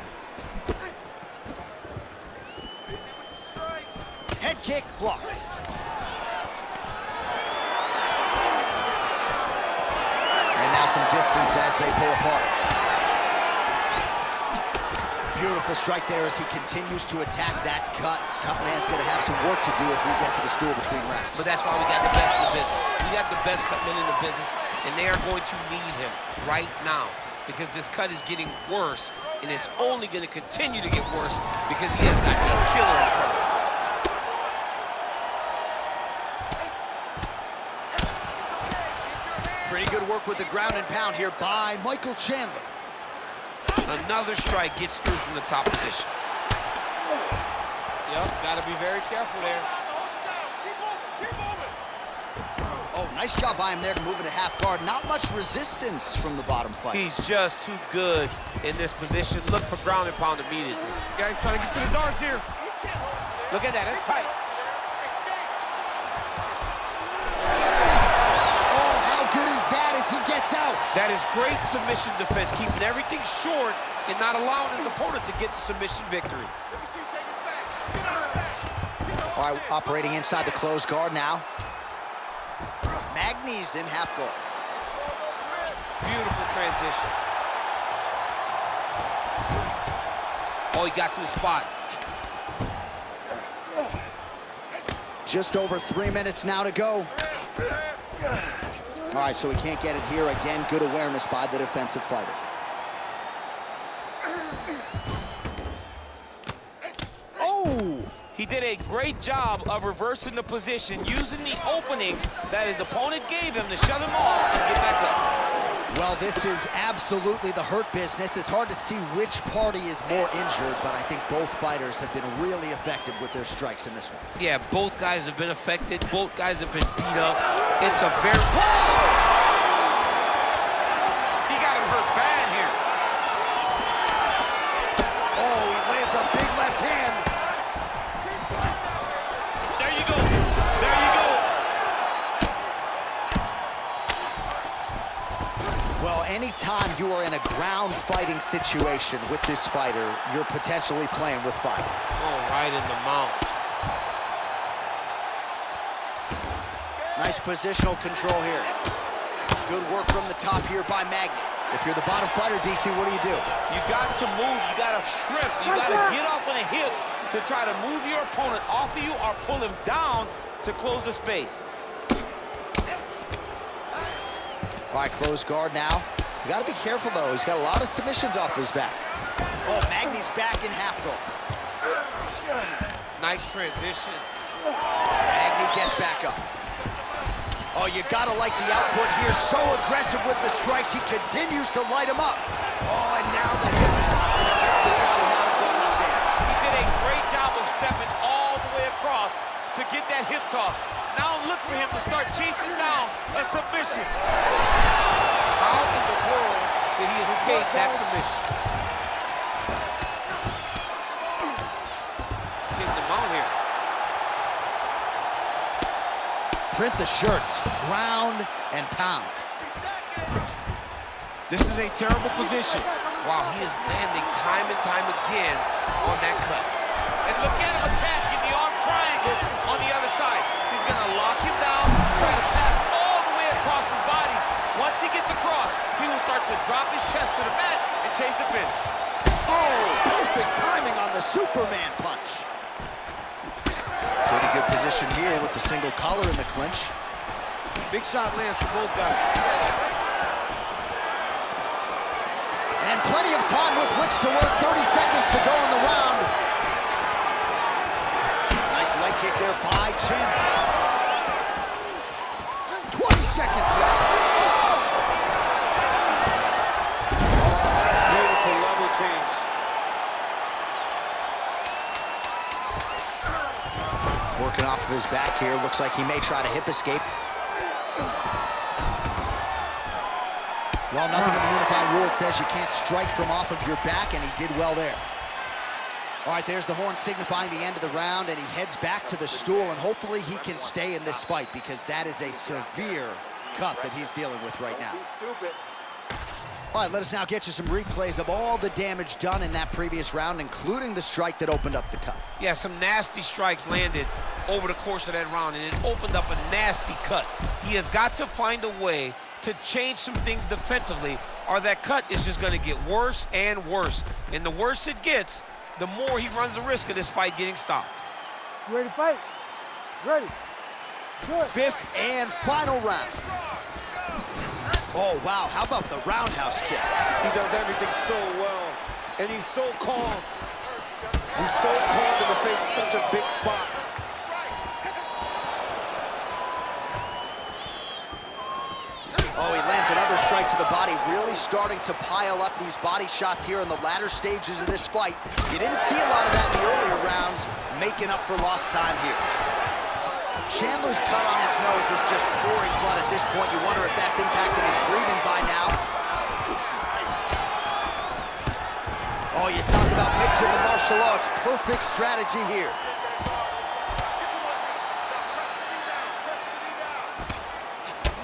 Head kick blocked. And now some distance as they pull apart. Beautiful strike there as he continues to attack that cut. Cut man's going to have some work to do if we get to the stool between rounds.
But that's why we got the best in the business. We got the best cut men in the business, and they are going to need him right now because this cut is getting worse, and it's only going to continue to get worse because he has got a killer in front of him.
Pretty good work with the ground and pound here by Michael Chandler.
Another strike gets through from the top position. Yep, got to be very careful there.
Oh, nice job by him there to move into half guard. Not much resistance from the bottom fighter.
He's just too good in this position. Look for ground and pound immediately.
Guys trying to get to the darts here. Look at that, that's tight.
He gets out.
That is great submission defense, keeping everything short and not allowing his opponent to get the submission victory.
All right, operating inside the closed guard now. Magny's in half guard.
Beautiful transition. Oh, he got to his spot.
Just over 3 minutes now to go. All right, so he can't get it here. Again, good awareness by the defensive fighter. Oh!
He did a great job of reversing the position, using the opening that his opponent gave him to shut him off and get back up.
Well, this is absolutely the hurt business. It's hard to see which party is more injured, but I think both fighters have been really effective with their strikes in this one.
Yeah, both guys have been affected. Both guys have been beat up. It's a very... Whoa! He got him hurt bad here.
Oh, he lands a big left hand.
There you go. There you go.
Well, anytime you are in a ground fighting situation with this fighter, you're potentially playing with fire.
Oh, right in the mount.
Nice positional control here. Good work from the top here by Magny. If you're the bottom fighter, DC, what do?
You got to move, you got to shrimp, you got to get off on a hip to try to move your opponent off of you or pull him down to close the space.
All right, close guard now. You got to be careful, though. He's got a lot of submissions off his back. Oh, Magny's back in half guard.
Nice transition.
Magny gets back up. Oh, you gotta like the output here. So aggressive with the strikes. He continues to light him up. Oh, and now the hip toss in a good position now to go out there.
He did a great job of stepping all the way across to get that hip toss. Now look for him to start chasing down a submission. How in the world did he escape that submission? Getting the mount here.
Print the shirts, ground and pound.
This is a terrible position. Wow, he is landing time and time again on that cut. And look at him attacking the arm triangle on the other side. He's gonna lock him down, try to pass all the way across his body. Once he gets across, he will start to drop his chest to the mat and chase the finish.
Oh, perfect timing on the Superman punch. Pretty good position here with the single collar in the clinch.
Big shot lands for both guys.
And plenty of time with which to work. 30 seconds to go in the round. Nice leg kick there by Chandler. 20 seconds left.
Beautiful level change.
Working off of his back here. Looks like he may try to hip escape. Well, nothing in the unified rules says you can't strike from off of your back, and he did well there. All right, there's the horn signifying the end of the round, and he heads back to the stool, and hopefully he can stay in this fight because that is a severe cut that he's dealing with right now. All right, let us now get you some replays of all the damage done in that previous round, including the strike that opened up the cut.
Yeah, some nasty strikes landed over the course of that round, and it opened up a nasty cut. He has got to find a way to change some things defensively, or that cut is just going to get worse and worse. And the worse it gets, the more he runs the risk of this fight getting stopped.
You ready to fight? Ready. Good.
Fifth and final round. Oh, wow, how about the roundhouse kick?
He does everything so well, and he's so calm. He's so calm in the face of such a big spot.
Oh, he lands another strike to the body, really starting to pile up these body shots here in the latter stages of this fight. You didn't see a lot of that in the earlier rounds, making up for lost time here. Chandler's cut on his nose is just pouring blood at this point. You wonder if that's impacting his breathing by now. Oh, you talk about mixing the martial arts. Perfect strategy here.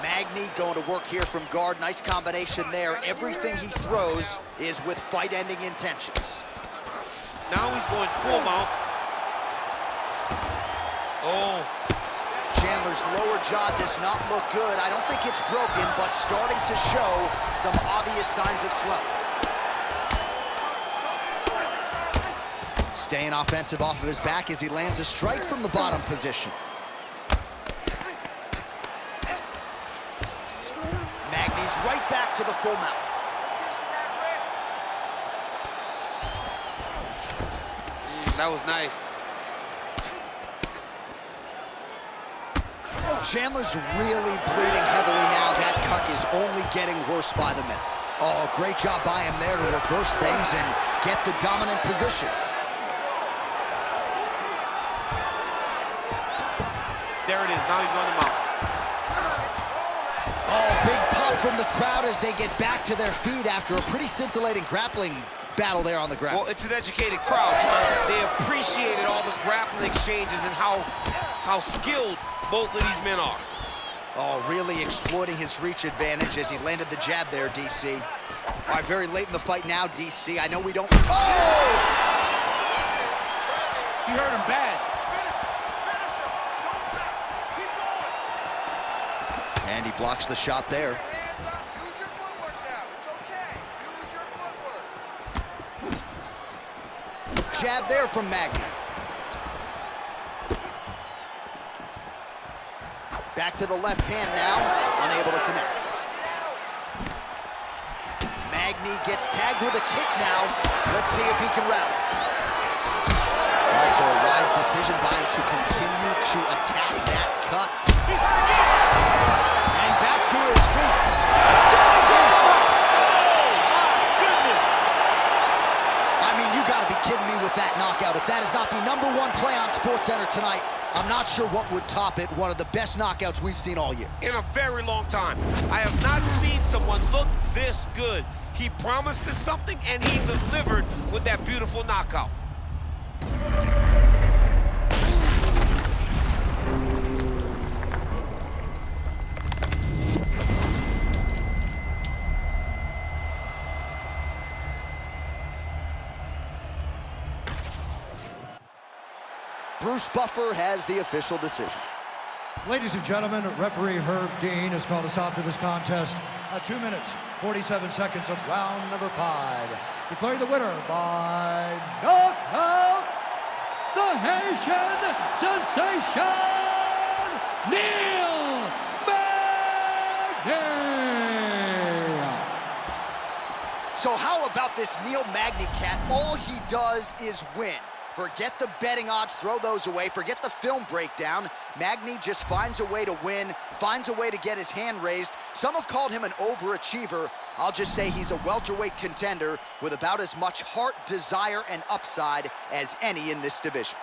Magny going to work here from guard. Nice combination there. Everything he throws is with fight-ending intentions.
Now he's going full mount. Oh.
Chandler's lower jaw does not look good. I don't think it's broken, but starting to show some obvious signs of swelling. Staying offensive off of his back as he lands a strike from the bottom position. Magny's right back to the full mount.
That was nice.
Chandler's really bleeding heavily now. That cut is only getting worse by the minute. Oh, great job by him there to reverse things and get the dominant position.
There it is. Now he's going to mount.
Oh, big pop from the crowd as they get back to their feet after a pretty scintillating grappling battle there on the ground.
Well, it's an educated crowd, John. They appreciated all the grappling exchanges and how skilled both of these men are.
Oh, really exploiting his reach advantage as he landed the jab there, DC. All right, very late in the fight now, DC. I know we don't... Oh!
He hurt him bad.
Finish him. Finish him. Don't stop. Keep going.
And he blocks the shot there.
Hands up. Use your footwork now. It's okay. Use your footwork.
Jab there from Magny. Back to the left hand now, unable to connect. Magny gets tagged with a kick now. Let's see if he can rally. All right, so a wise decision by him to continue to attack that cut. And back to his feet. I mean, you gotta be kidding me with that knockout. If that is not the #1 play on SportsCenter tonight, I'm not sure what would top it. One of the best knockouts we've seen all year.
In a very long time. I have not seen someone look this good. He promised us something, and he delivered with that beautiful knockout.
Bruce Buffer has the official decision.
Ladies and gentlemen, referee Herb Dean has called a stop to this contest at 2 minutes, 47 seconds of round number 5. Declaring the winner by knockout, the Haitian sensation, Neil Magny!
So how about this Neil Magny cat? All he does is win. Forget the betting odds, throw those away. Forget the film breakdown. Magny just finds a way to win, finds a way to get his hand raised. Some have called him an overachiever. I'll just say he's a welterweight contender with about as much heart, desire, and upside as any in this division.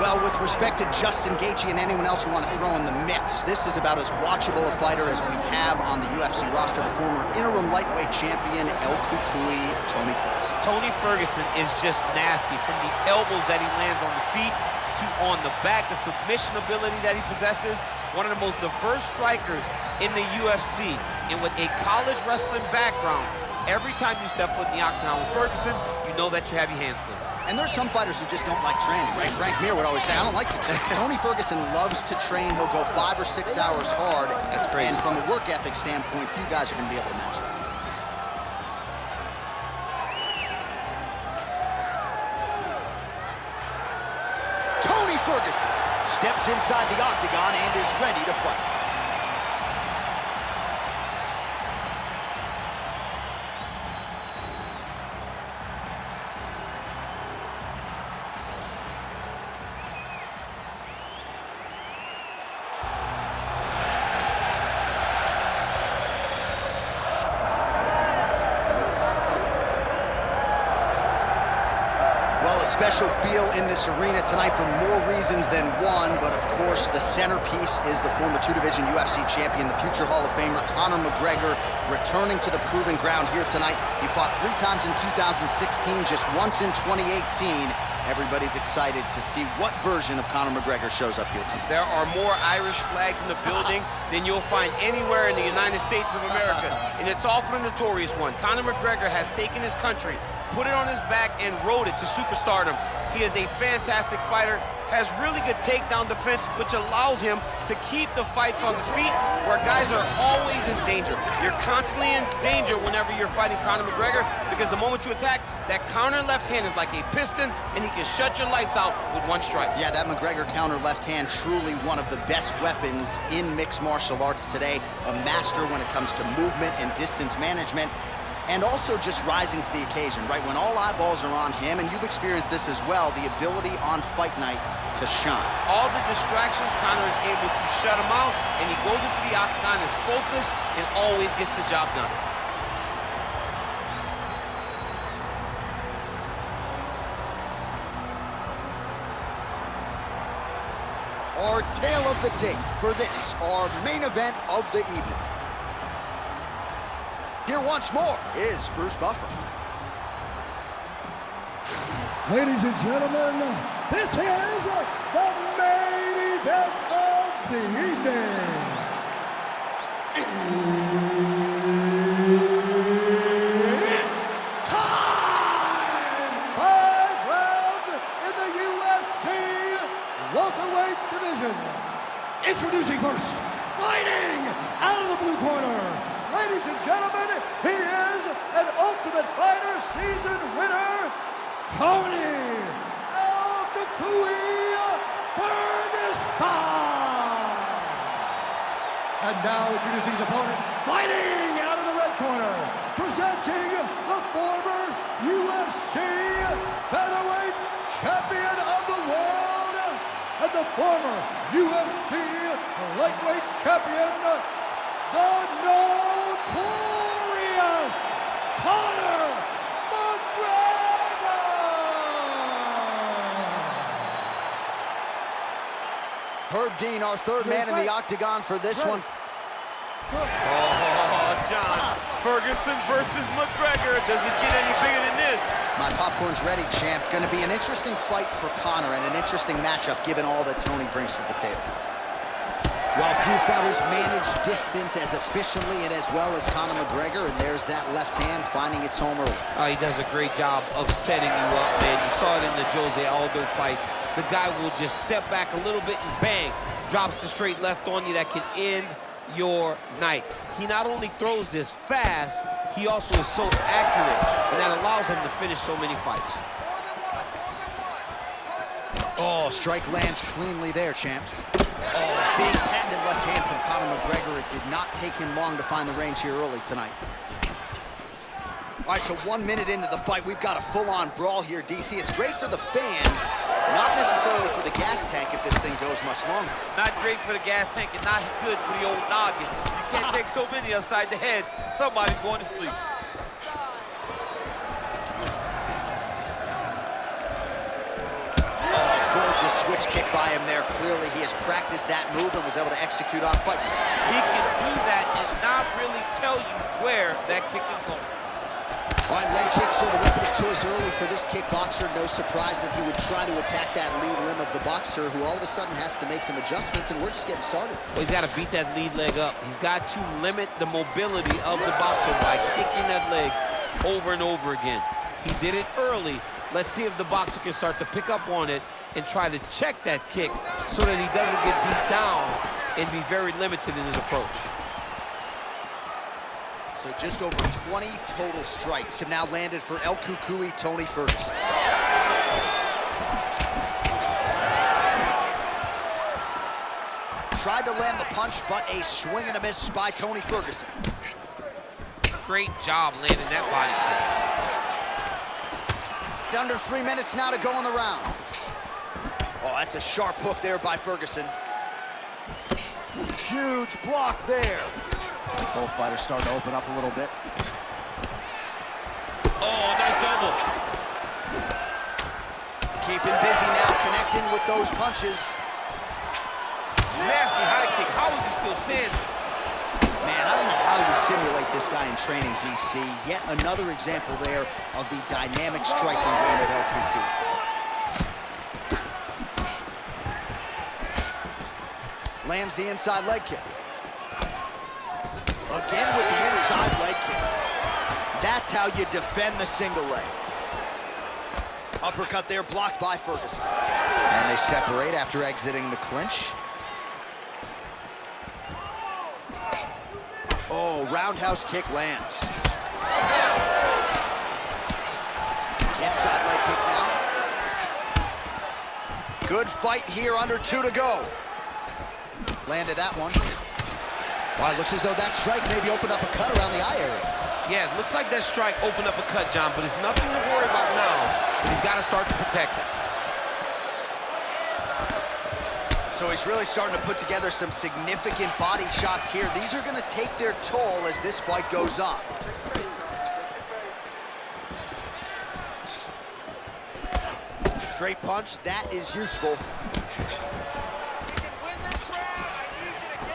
Well, with respect to Justin Gaethje and anyone else you want to throw in the mix, this is about as watchable a fighter as we have on the UFC roster. The former interim lightweight champion, El Cucuy, Tony Ferguson.
Tony Ferguson is just nasty. From the elbows that he lands on the feet to on the back, the submission ability that he possesses, one of the most diverse strikers in the UFC. And with a college wrestling background, every time you step foot in the octagon with Ferguson, you know that you have your hands full.
And there's some fighters who just don't like training, right? Frank Mir would always say, I don't like to train. Tony Ferguson loves to train. He'll go 5 or 6 hours hard.
That's crazy.
And from a work ethic standpoint, few guys are going to be able to match that. Tony Ferguson steps inside the octagon and is ready to fight. Well, a special feel in this arena tonight for more reasons than one, but of course the centerpiece is the former 2-division UFC champion, the future Hall of Famer, Conor McGregor, returning to the proving ground here tonight. He fought 3 times in 2016, just once in 2018. Everybody's excited to see what version of Conor McGregor shows up here tonight.
There are more Irish flags in the building than you'll find anywhere in the United States of America. And it's all for the notorious one. Conor McGregor has taken his country, put it on his back, and rode it to superstardom. He is a fantastic fighter, has really good takedown defense, which allows him to keep the fights on the feet where guys are always in danger. You're constantly in danger whenever you're fighting Conor McGregor because the moment you attack, that counter left hand is like a piston and he can shut your lights out with one strike.
Yeah, that McGregor counter left hand, truly one of the best weapons in mixed martial arts today. A master when it comes to movement and distance management. And also just rising to the occasion, right? When all eyeballs are on him, and you've experienced this as well, the ability on fight night to shine.
All the distractions, Conor is able to shut him out, and he goes into the octagon, is focused, and always gets the job done.
our tale of the tape for this, our main event of the evening. Here once more is Bruce Buffer.
Ladies and gentlemen, this is the main event of the evening. It's time! 5 rounds in the UFC welterweight division. Introducing first, fighting out of the blue corner. Ladies and gentlemen, he is an Ultimate Fighter season winner, Tony Ferguson! And now introducing his opponent, fighting out of the red corner, presenting the former UFC featherweight champion of the world and the former UFC lightweight champion, the notorious Conor McGregor!
Herb Dean, our third man in the octagon for this one.
Oh, John. Ferguson versus McGregor. Does it get any bigger than this?
My popcorn's ready, champ. Gonna be an interesting fight for Conor and an interesting matchup given all that Tony brings to the table. While few fighters manage distance as efficiently and as well as Conor McGregor, and there's that left hand finding its home early.
He does a great job of setting you up, man. You saw it in the Jose Aldo fight. The guy will just step back a little bit and bang, drops the straight left on you that can end your night. He not only throws this fast, he also is so accurate, and that allows him to finish so many fights.
Oh, strike lands cleanly there, champ. Oh, big patented left hand from Conor McGregor. It did not take him long to find the range here early tonight. All right, so 1 minute into the fight, we've got a full-on brawl here, DC. It's great for the fans, not necessarily for the gas tank if this thing goes much longer.
Not great for the gas tank and not good for the old noggin. You can't take so many upside the head. Somebody's going to sleep.
Oh, gorgeous switch kick by him there. Clearly, he has practiced that move and was able to execute on fight.
He can do that and not really tell you where that kick is going.
All right, leg kicks are the weapon of choice early for this kickboxer. No surprise that he would try to attack that lead limb of the boxer, who all of a sudden has to make some adjustments, and we're just getting started.
Well, he's got to beat that lead leg up. He's got to limit the mobility of the boxer by kicking that leg over and over again. He did it early. Let's see if the boxer can start to pick up on it and try to check that kick so that he doesn't get beat down and be very limited in his approach.
So just over 20 total strikes have now landed for El Cucuy, Tony Ferguson. Tried to land the punch, but a swing and a miss by Tony Ferguson.
Great job landing that body kick.
It's under 3 minutes now to go in the round. Oh, that's a sharp hook there by Ferguson. Huge block there. Both fighters starting to open up a little bit.
Oh, nice elbow.
Keeping busy now, connecting with those punches.
Nasty high kick. How is he still standing?
Man, I don't know how you simulate this guy in training, DC. Yet another example there of the dynamic striking game of El Cucuy. Lands the inside leg kick. Again with the inside leg kick. That's how you defend the single leg. Uppercut there, blocked by Ferguson. And they separate after exiting the clinch. Oh, roundhouse kick lands. Inside leg kick now. Good fight here, under 2 to go. Landed that one. Wow, it looks as though that strike maybe opened up a cut around the eye area.
Yeah, it looks like that strike opened up a cut, John, but it's nothing to worry about now. But he's got to start to protect it.
So he's really starting to put together some significant body shots here. These are going to take their toll as this fight goes on. Straight punch, that is useful.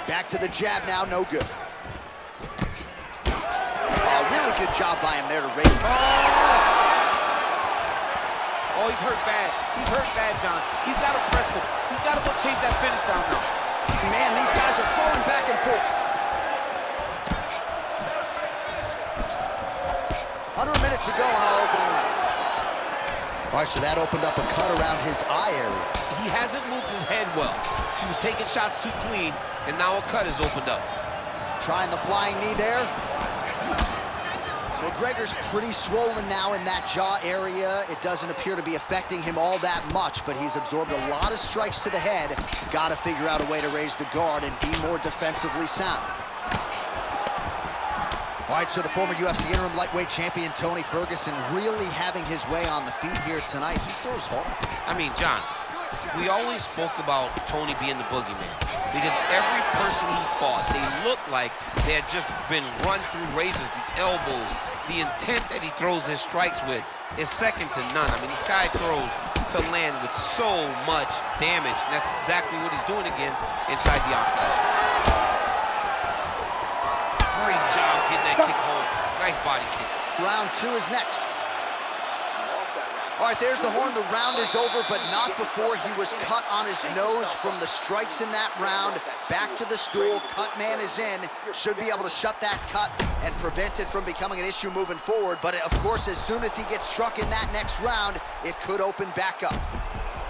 Back to the jab now, no good. Oh, really good job by him there to rate.
Oh, he's hurt bad. He's hurt bad, John. He's got to press him. He's got to go chase that finish down now.
Man, these guys are throwing back and forth. Under a minute to go in our opening round. All right, so that opened up a cut around his eye area.
He hasn't moved his head well. He was taking shots too clean, and now a cut has opened up.
Trying the flying knee there. McGregor's pretty swollen now in that jaw area. It doesn't appear to be affecting him all that much, but he's absorbed a lot of strikes to the head. Got to figure out a way to raise the guard and be more defensively sound. All right, so the former UFC interim lightweight champion Tony Ferguson really having his way on the feet here tonight. He throws hard.
I mean, John, we always spoke about Tony being the boogeyman because every person he fought, they looked like they had just been run through razors, the elbows, the intent that he throws his strikes with is second to none. I mean, this guy throws to land with so much damage, and that's exactly what he's doing again inside the octagon. Great job getting that kick home. Nice body kick.
Round 2 is next. All right, there's the horn. The round is over, but not before he was cut on his nose from the strikes in that round. Back to the stool. Cut man is in. Should be able to shut that cut and prevent it from becoming an issue moving forward. But, of course, as soon as he gets struck in that next round, it could open back up.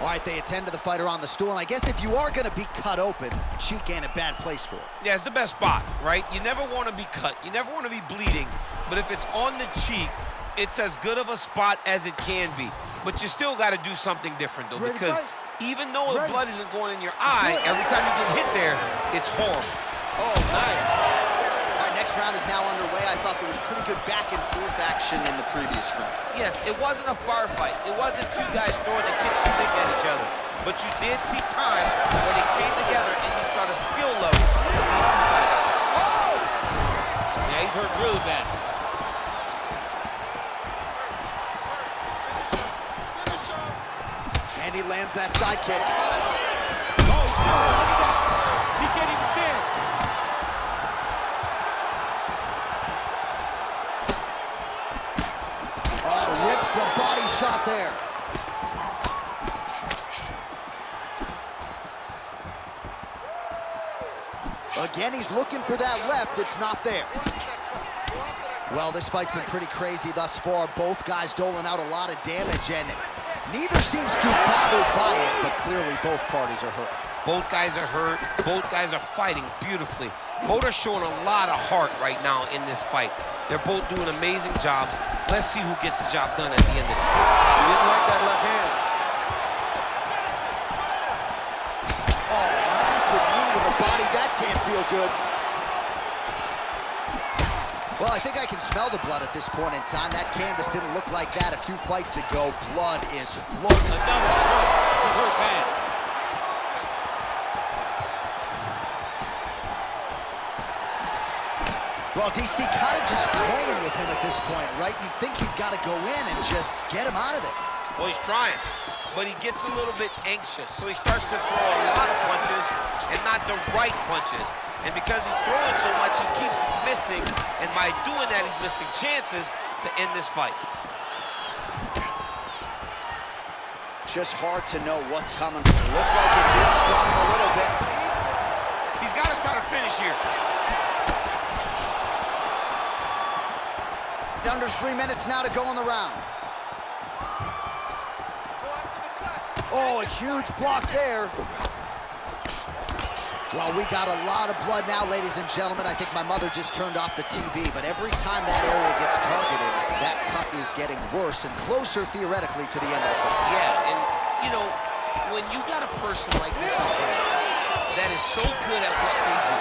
All right, they attend to the fighter on the stool. And I guess if you are going to be cut open, cheek ain't a bad place for it.
Yeah, it's the best spot, right? You never want to be cut. You never want to be bleeding. But if it's on the cheek, it's as good of a spot as it can be. But you still got to do something different, though, because even though the blood isn't going in your eye, every time you get hit there, it's horrible. Oh, nice.
All right, next round is now underway. I thought there was pretty good back and forth action in the previous round.
Yes, it wasn't a bar fight. It wasn't two guys throwing a kick and stick at each other. But you did see times when they came together and you saw the skill level of these two fighters. Oh! Yeah, he's hurt really bad.
And he lands that side kick.
Oh, look at that. He can't even stand.
Oh, rips the body shot there. Again, he's looking for that left. It's not there. Well, this fight's been pretty crazy thus far. Both guys doling out a lot of damage, and neither seems too bothered by it, but clearly both parties are hurt.
Both guys are hurt. Both guys are fighting beautifully. Both are showing a lot of heart right now in this fight. They're both doing amazing jobs. Let's see who gets the job done at the end of this.
He didn't like that left hand.
Oh, massive knee to the body. That can't feel good. Well, I think I can smell the blood at this point in time. That canvas didn't look like that a few fights ago. Blood is flowing.
Another hurt. He's hurt bad.
Well, DC kind of just playing with him at this point, right? You think he's got to go in and just get him out of there.
Well, he's trying, but he gets a little bit anxious, so he starts to throw a lot of punches and not the right punches. And because he's throwing so much, he keeps missing, and by doing that, he's missing chances to end this fight.
Just hard to know what's coming. Looked like it did stun him a little bit.
He's got to try to finish here.
Under 3 minutes now to go in the round. Oh, a huge block there. Well, we got a lot of blood now, ladies and gentlemen. I think my mother just turned off the TV, but every time that area gets targeted, that cut is getting worse and closer, theoretically, to the end of the fight.
Yeah, and, you know, when you got a person like this in front of you that is so good at what they do,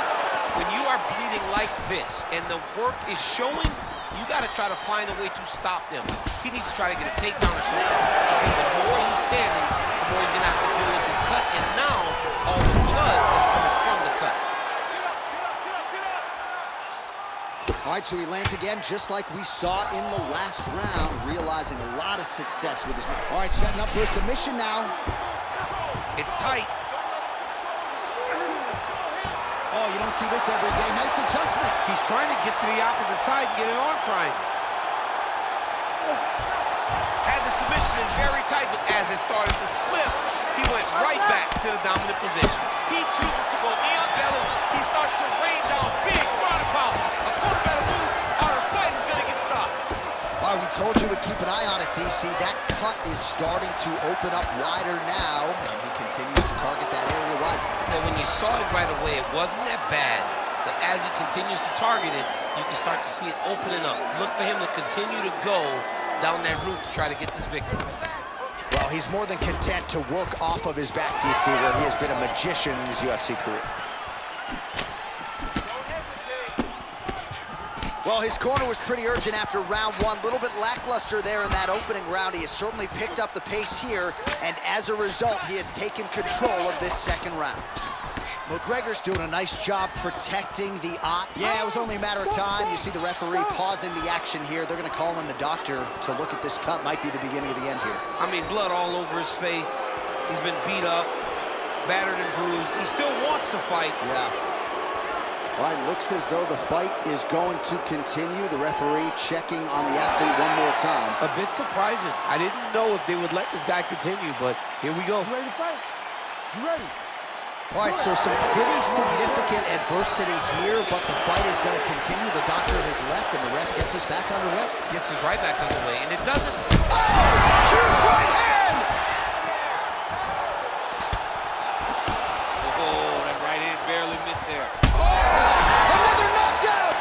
when you are bleeding like this and the work is showing, you got to try to find a way to stop them. He needs to try to get a takedown or something. Because the more he's standing, the more he's going to have to deal with this cut. And now, all the blood is coming from the cut.
All right, so he lands again, just like we saw in the last round, realizing a lot of success with his... All right, setting up for a submission now.
It's tight.
Oh, Oh, you don't see this every day. Nice adjustment.
He's trying to get to the opposite side and get an arm triangle. Had the submission in very tight, but as it started to slip, he went right back to the dominant position.
He chooses to go knee on belly. He starts to rain down big ground and pound. A quarter better move, or the fight is going to get stopped.
Well, we told you we'd keep an eye on it, DC. That cut is starting to open up wider now, and he continues to target that area wisely.
But when you saw it right away, it wasn't that bad. But as he continues to target it, you can start to see it opening up. Look for him to continue to go down that route to try to get this victory.
Well, he's more than content to work off of his back, DC, where he has been a magician in his UFC career. Well, his corner was pretty urgent after round one. A little bit lackluster there in that opening round. He has certainly picked up the pace here, and as a result, he has taken control of this second round. McGregor's doing a nice job protecting the eye. Yeah, it was only a matter of time. You see the referee pausing the action here. They're going to call in the doctor to look at this cut. Might be the beginning of the end here.
I mean, blood all over his face. He's been beat up, battered and bruised. He still wants to fight.
Yeah. Well, it looks as though the fight is going to continue. The referee checking on the athlete one more time.
A bit surprising. I didn't know if they would let this guy continue, but here we go.
You ready to fight? You ready?
All right, so some pretty significant adversity here, but the fight is going to continue. The doctor has left, and the ref gets us back underway.
Gets us right back underway, and it doesn't...
Oh! Huge right hand!
Oh, that right hand barely missed there.
Another knockdown!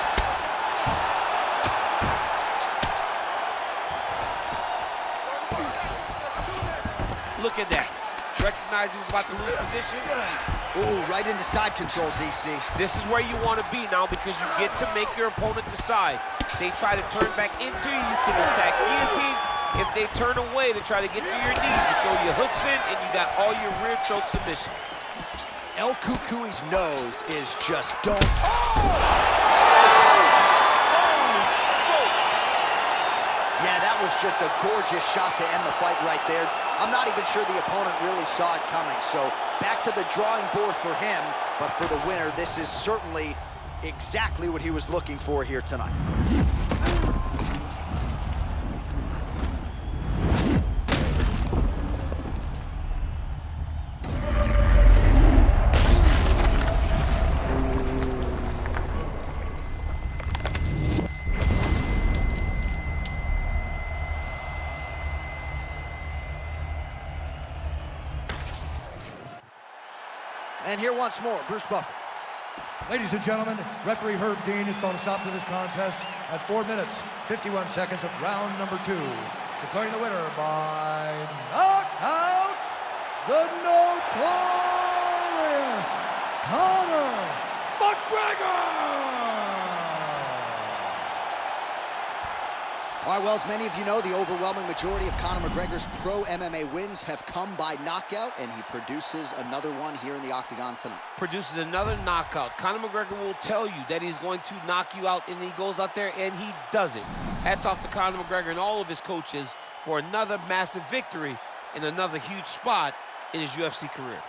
Look at that. Recognized he was about to lose position.
Ooh, right into side control, DC.
This is where you want to be now because you get to make your opponent decide. They try to turn back into you, you can attack guillotine. If they turn away to try to get to your knees, you throw your hooks in and you got all your rear choke submissions.
El Cucuy's nose is just don't... Yeah, that was just a gorgeous shot to end the fight right there. I'm not even sure the opponent really saw it coming. So back to the drawing board for him, but for the winner, this is certainly exactly what he was looking for here tonight. And here once more, Bruce Buffer.
Ladies and gentlemen, referee Herb Dean is going to stop to this contest at 4 minutes, 51 seconds of round number 2. Declaring the winner by knockout, the notorious Conor McGregor!
All right, well, as many of you know, the overwhelming majority of Conor McGregor's pro MMA wins have come by knockout, and he produces another one here in the octagon tonight.
Produces another knockout. Conor McGregor will tell you that he's going to knock you out, and he goes out there and he does it. Hats off to Conor McGregor and all of his coaches for another massive victory and another huge spot in his UFC career.